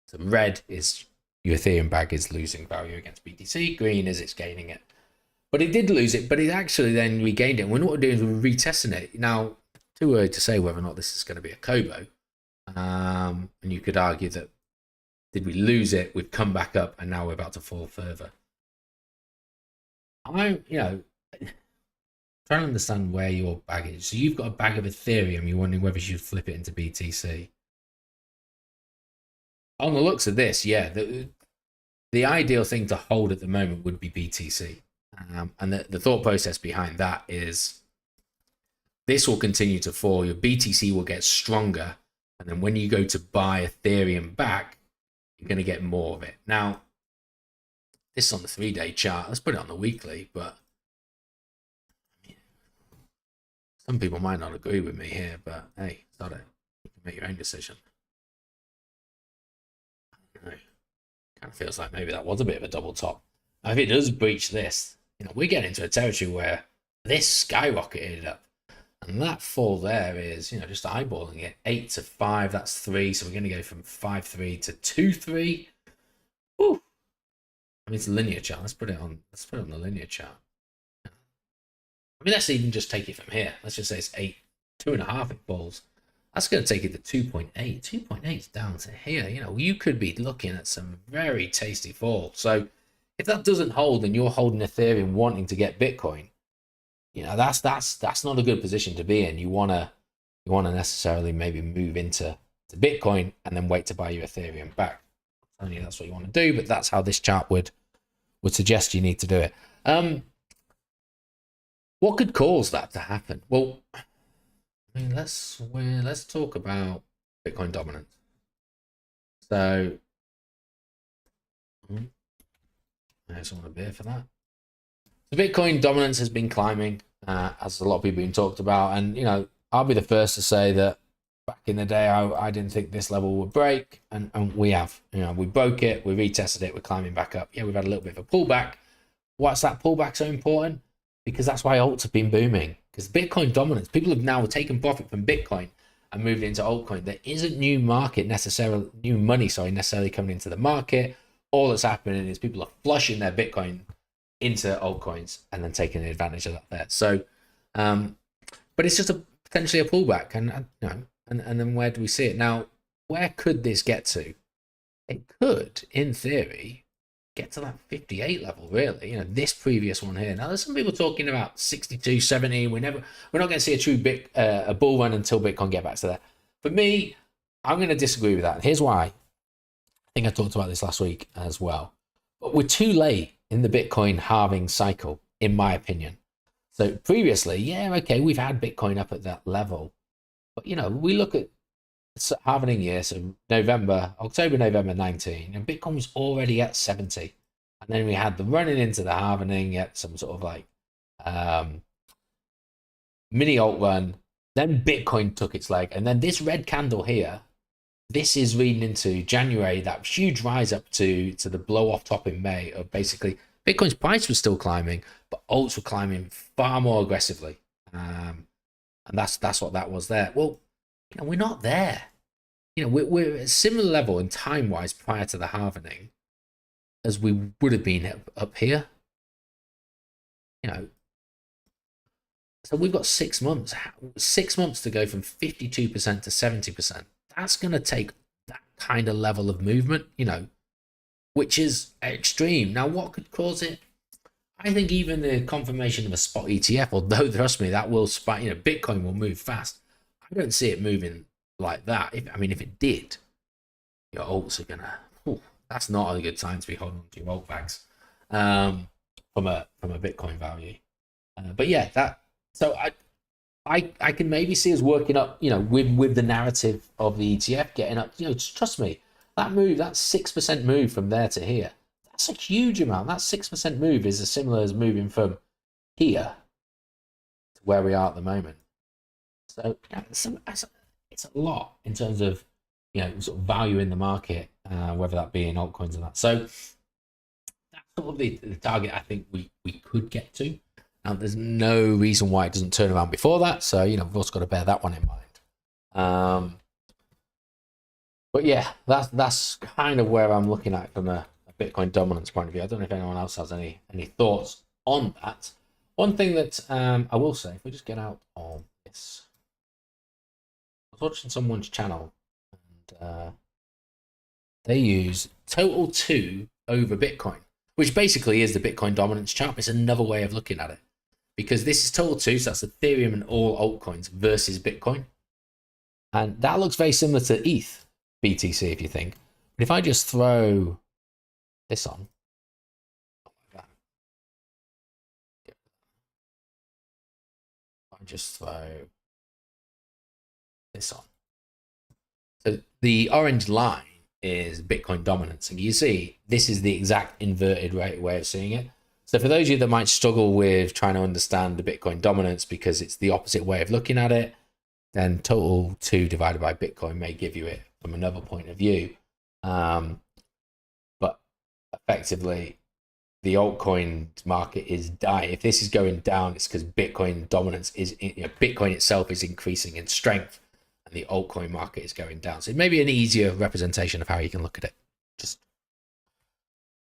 [SPEAKER 1] So red is your Ethereum bag is losing value against BTC. Green is it's gaining it. But it did lose it, but it actually then regained it. And what we're doing is we're retesting it. Now, too early to say whether or not this is going to be a Kobo. And you could argue that did we lose it? We've come back up and now we're about to fall further. I'm, trying to understand where your bag is. So you've got a bag of Ethereum. You're wondering whether you should flip it into BTC. On the looks of this, yeah, the ideal thing to hold at the moment would be BTC. And the thought process behind that is this will continue to fall. Your BTC will get stronger. And then when you go to buy Ethereum back, you're going to get more of it. Now, this is on the 3-day chart. Let's put it on the weekly, but some people might not agree with me here, but hey, it's not it. You can make your own decision. I don't know. Kind of feels like maybe that was a bit of a double top. Now, if it does breach this, we get into a territory where this skyrocketed up. And that fall there is, just eyeballing it. 8 to 5, that's 3. So we're going to go from 5.3 to 2.3. Woo. I mean, it's a linear chart. Let's put it on the linear chart. I mean, let's even just take it from here. Let's just say it's 8, 2.5 it falls. That's going to take it to 2.8. 2.8 is down to here. You could be looking at some very tasty fall. So if that doesn't hold and you're holding Ethereum wanting to get Bitcoin, that's not a good position to be in. You wanna necessarily maybe move into Bitcoin and then wait to buy your Ethereum back. I'm telling you that's what you want to do, but that's how this chart would suggest you need to do it. What could cause that to happen? Well, I mean, let's talk about Bitcoin dominance. So, there's someone a beer for that. The Bitcoin dominance has been climbing, as a lot of people have been talked about. And, I'll be the first to say that back in the day, I didn't think this level would break. And we have. We broke it, we retested it, we're climbing back up. Yeah, we've had a little bit of a pullback. Why's that pullback so important? Because that's why alts have been booming. Because Bitcoin dominance, people have now taken profit from Bitcoin and moved into altcoin. There isn't new money necessarily coming into the market. All that's happening is people are flushing their Bitcoin into altcoins and then taking advantage of that there. So, but it's just potentially a pullback, and then where do we see it now? Where could this get to? It could, in theory, get to that 58 level. Really, this previous one here. Now, there's some people talking about 62, 70. We're not going to see a true a bull run until Bitcoin get back to there. For me, I'm going to disagree with that. And here's why. I think I talked about this last week as well. But we're too late in the Bitcoin halving cycle, in my opinion. So previously, we've had Bitcoin up at that level. But, we look at halving year, so October, November 19, and Bitcoin was already at 70. And then we had the running into the halving at some sort of like mini alt run. Then Bitcoin took its leg. And then this red candle here, this is leading into January, that huge rise up to the blow off top in May of basically Bitcoin's price was still climbing, but alts were climbing far more aggressively. And that's what that was there. Well, we're not there. We're at a similar level in time-wise prior to the halving as we would have been up here. So we've got 6 months. 6 months to go from 52% to 70%. That's going to take that kind of level of movement, which is extreme. Now, what could cause it? I think even the confirmation of a spot ETF, although trust me, that will spike. Bitcoin will move fast. I don't see it moving like that. If it did, your alts are gonna. That's not a good time to be holding on to your alt bags from a Bitcoin value. But yeah, that. So I can maybe see us working up, with the narrative of the ETF getting up. Trust me, that 6% move from there to here, That's a huge amount. That 6% move is as similar as moving from here to where we are at the moment. So yeah, it's a lot in terms of, you know, sort of value in the market, whether that be in altcoins or that. So that's sort of the target I think we could get to. Now, there's no reason why it doesn't turn around before that. So, you know, we've also got to bear that one in mind. But yeah, that's kind of where I'm looking at from a Bitcoin dominance point of view. I don't know if anyone else has any thoughts on that. One thing that I will say, if we just get out of this, I was watching someone's channel, and they use total 2 over Bitcoin, which basically is the Bitcoin dominance chart. It's another way of looking at it, because this is total 2, so that's Ethereum and all altcoins versus Bitcoin. And that looks very similar to ETH, BTC, if you think. But if I just throw this on, I just throw this on. So the orange line is Bitcoin dominance. And you see, this is the exact inverted way of seeing it. So for those of you that might struggle with trying to understand the Bitcoin dominance because it's the opposite way of looking at it, then total 2 divided by Bitcoin may give you it from another point of view. But effectively, the altcoin market is dying. If this is going down, it's because Bitcoin dominance is, you know, Bitcoin itself is increasing in strength, and the altcoin market is going down. So it may be an easier representation of how you can look at it.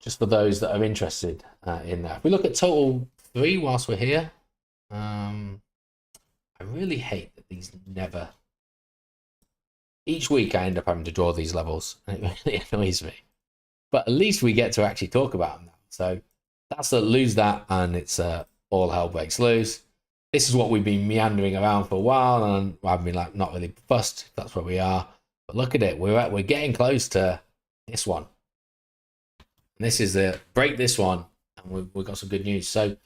[SPEAKER 1] Just for those that are interested in that. If we look at total 3 whilst we're here, I really hate that these never. Each week I end up having to draw these levels, and it really annoys me. But at least we get to actually talk about them now. So that's the lose that, and it's all hell breaks loose. This is what we've been meandering around for a while, and I've been like not really fussed if that's where we are. But look at it, we're getting close to this one. And this is the break this one, and we've got some good news. So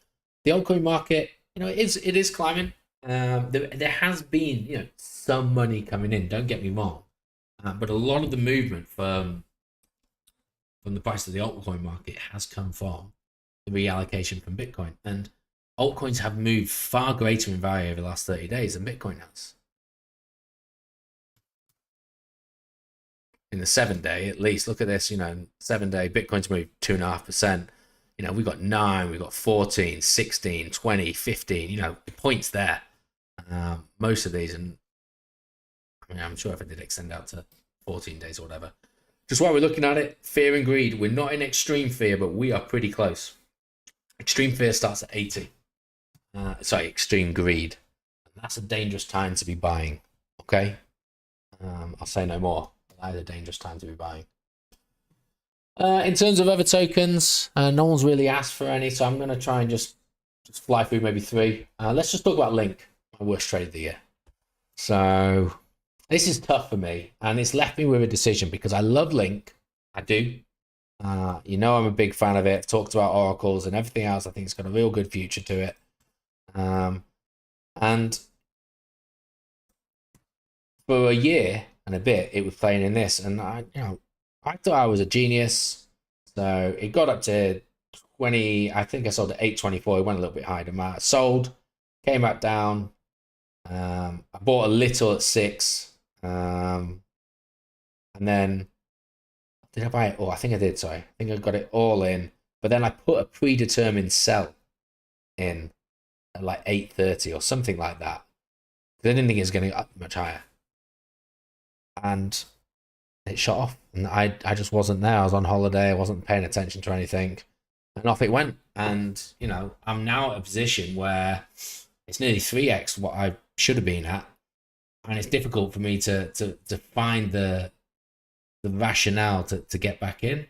[SPEAKER 1] the altcoin market, you know, it is climbing. There has been, you know, some money coming in. Don't get me wrong, but a lot of the movement from the price of the altcoin market has come from the reallocation from Bitcoin. And altcoins have moved far greater in value over the last 30 days than Bitcoin has. In the 7-day, at least, look at this, you know, 7-day, Bitcoin's moved 2.5%. You know, we've got 9, we've got 14, 16, 20, 15, you know, points there. Most of these, and I mean, I'm sure if I did extend out to 14 days or whatever. Just while we're looking at it, fear and greed. We're not in extreme fear, but we are pretty close. Extreme fear starts at 80. Extreme greed. And that's a dangerous time to be buying. Okay? I'll say no more. That is a dangerous time to be buying. In terms of other tokens, no one's really asked for any, so I'm going to try and just fly through maybe 3. Let's just talk about Link, my worst trade of the year. So this is tough for me, and it's left me with a decision because I love Link. I do. You know, I'm a big fan of it. I've talked about oracles and everything else. I think it's got a real good future to it. And for a year and a bit, it was playing in this, and I thought I was a genius. So it got up to 20. I think I sold at 824. It went a little bit higher than that. Sold, came back down. I bought a little at 6. And then did I buy it all? I think I did. Sorry, I think I got it all in. But then I put a predetermined sell in at like 830 or something like that. I didn't think it was going to go up much higher. And it shot off, and I just wasn't there. I was on holiday. I wasn't paying attention to anything, and off it went. And you know, I'm now at a position where it's nearly 3x what I should have been at, and it's difficult for me to find the rationale to get back in.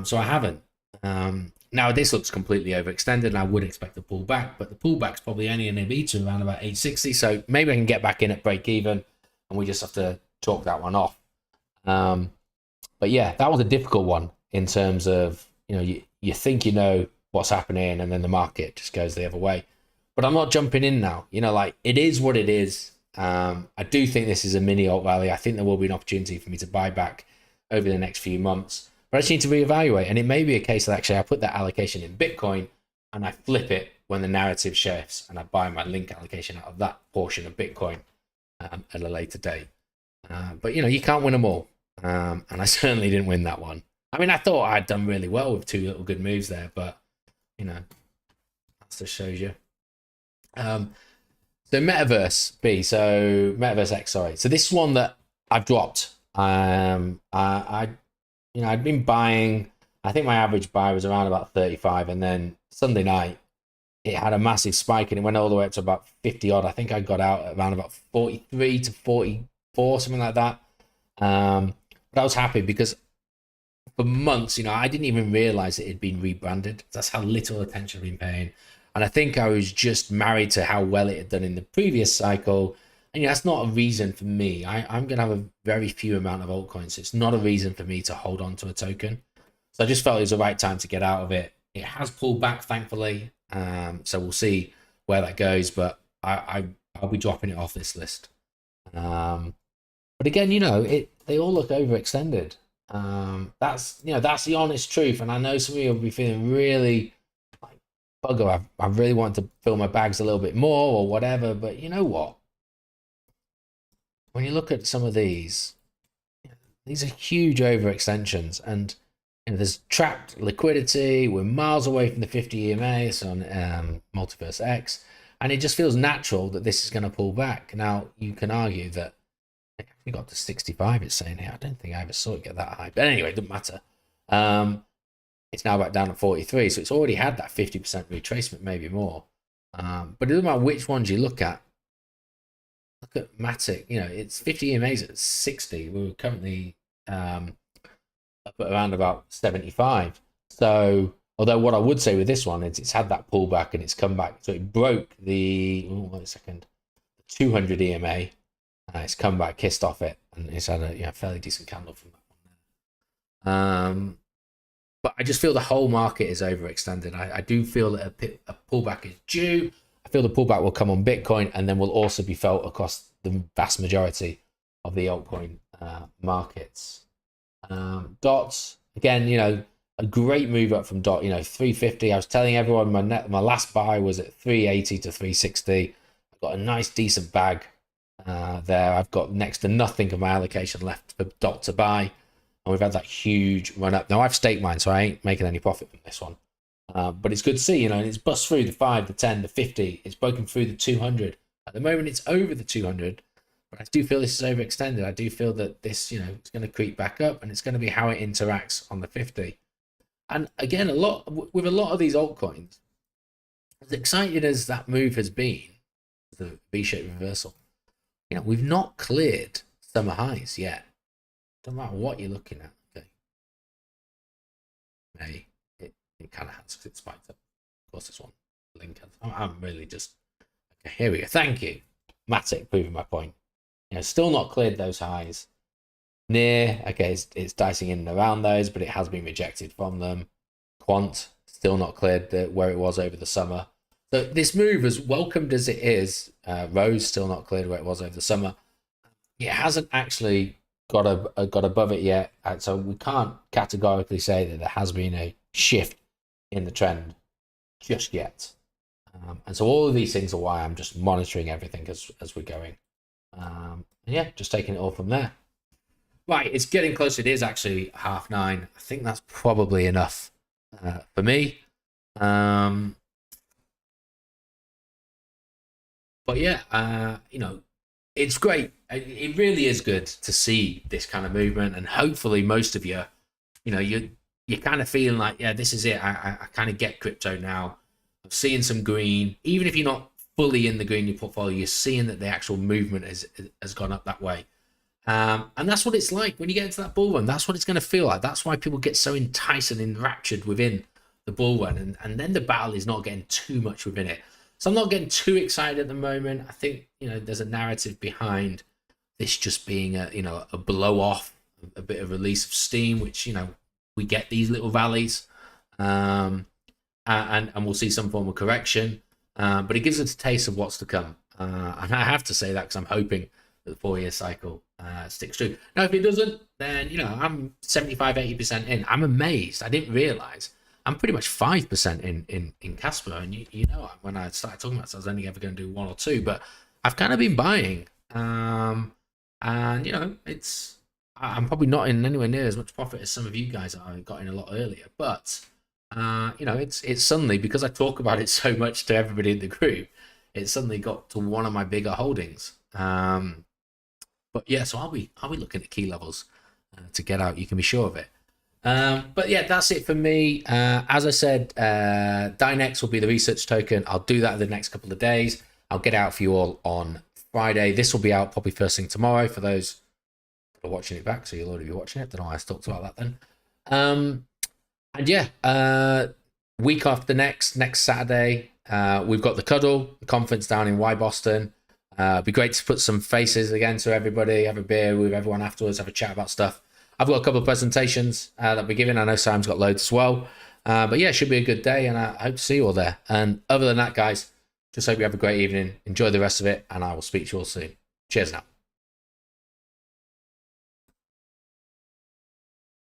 [SPEAKER 1] So I haven't. Now this looks completely overextended, and I would expect a pullback, but the pullback's probably only in a beta around about 860. So maybe I can get back in at break even, and we just have to chalk that one off. But yeah, that was a difficult one in terms of, you know, you think you know what's happening, and then the market just goes the other way. But I'm not jumping in now. You know, like, it is what it is. I do think this is a mini alt rally. I think there will be an opportunity for me to buy back over the next few months. but I just need to reevaluate. And it may be a case that actually I put that allocation in Bitcoin and I flip it when the narrative shifts, and I buy my link allocation out of that portion of Bitcoin at a later date. But you can't win them all, and I certainly didn't win that one. I mean, I thought I'd done really well with 2 little good moves there, but that just shows you. So Metaverse B, so Metaverse X, sorry. So this is one that I've dropped. I'd been buying. I think my average buy was around about 35, and then Sunday night it had a massive spike and it went all the way up to about 50 odd. I think I got out at around about 43 to 44, something like that. But I was happy because for months, I didn't even realize it had been rebranded. That's how little attention I've been paying. And I think I was just married to how well it had done in the previous cycle. And that's not a reason for me. I'm going to have a very few amount of altcoins. So it's not a reason for me to hold on to a token. So I just felt it was the right time to get out of it. It has pulled back, thankfully. So we'll see where that goes. But I'll be dropping it off this list. But again, they all look overextended. That's the honest truth. And I know some of you will be feeling really like, bugger, I really want to fill my bags a little bit more or whatever. But you know what? When you look at some of these are huge overextensions, and there's trapped liquidity. We're miles away from the 50 EMA. It's on Multiverse X, and it just feels natural that this is going to pull back. Now, you can argue that we got to 65, it's saying here. I don't think I ever saw it get that high. But anyway, it doesn't matter. It's now back down at 43, so it's already had that 50% retracement, maybe more. But it doesn't matter which ones you look at. Look at Matic, it's 50 EMAs at 60. We were currently up at around about 75. So, although what I would say with this one is it's had that pullback and it's come back. So it broke the, wait a second, 200 EMA. It's come back, kissed off it, and it's had a fairly decent candle from that one. But I just feel the whole market is overextended. I do feel that a pullback is due. I feel the pullback will come on Bitcoin, and then will also be felt across the vast majority of the altcoin markets. Dots, again, a great move up from Dot, 350. I was telling everyone my last buy was at 380 to 360. I've got a nice, decent bag there. I've got next to nothing of my allocation left for Dot to buy, and we've had that huge run up. Now, I've staked mine, so I ain't making any profit from this one. But it's good to see, it's bust through the 5, the 10, the 50. It's broken through the 200. At the moment, it's over the 200. But I do feel this is overextended. I do feel that this, it's going to creep back up, and it's going to be how it interacts on the 50. And again, with a lot of these altcoins, as excited as that move has been, the V-shaped reversal, we've not cleared summer highs yet. Doesn't matter what you're looking at. Okay. May. It kind of has because it spiked up. Of course, this one link. I'm really just okay. Here we go. Thank you, Matic, proving my point. Still not cleared those highs. Near, okay, it's dicing in and around those, but it has been rejected from them. Quant still not cleared where it was over the summer. So this move, as welcomed as it is, Rose still not cleared where it was over the summer. It hasn't actually got above it yet, so we can't categorically say that there has been a shift in the trend just yet. And so all of these things are why I'm just monitoring everything as we're going. Just taking it all from there. Right, it's getting closer. It is actually 9:30. I think that's probably enough for me. But yeah, it's great. It really is good to see this kind of movement, and hopefully most of you, you're kind of feeling like, yeah, this is it. I kind of get crypto now. I'm seeing some green. Even if you're not fully in the green in your portfolio, you're seeing that the actual movement has gone up that way. And that's what it's like when you get into that bull run. That's what it's going to feel like. That's why people get so enticed and enraptured within the bull run. And then the battle is not getting too much within it. So I'm not getting too excited at the moment. I think, there's a narrative behind this just being a blow off, a bit of release of steam, which, we get these little valleys, and we'll see some form of correction. But it gives us a taste of what's to come. And I have to say that because I'm hoping that the 4-year cycle sticks true. Now, if it doesn't, then, you know, I'm 75, 80% in. I'm amazed. I didn't realize I'm pretty much 5% in Casper. And you know, when I started talking about this, I was only ever going to do 1 or 2, but I've kind of been buying. And, you know, I'm probably not in anywhere near as much profit as some of you guys that I got in a lot earlier, but you know, it's suddenly, because I talk about it so much to everybody in the group, it suddenly got to one of my bigger holdings. But yeah, so I'll be looking at key levels to get out. You can be sure of it. But yeah, that's it for me. As I said, Dynex will be the research token. I'll do that in the next couple of days. I'll get out for you all on Friday. This will be out probably first thing tomorrow for those that are watching it back. So you'll already be watching it. Don't know why I talked about that then. And yeah, week after next Saturday, we've got the Cuddle, the conference down in Boston. It'd be great to put some faces again to everybody, have a beer with everyone afterwards, have a chat about stuff. I've got a couple of presentations that we're giving. I know Sam's got loads as well. But yeah, it should be a good day, and I hope to see you all there. And other than that, guys, just hope you have a great evening. Enjoy the rest of it, and I will speak to you all soon. Cheers now.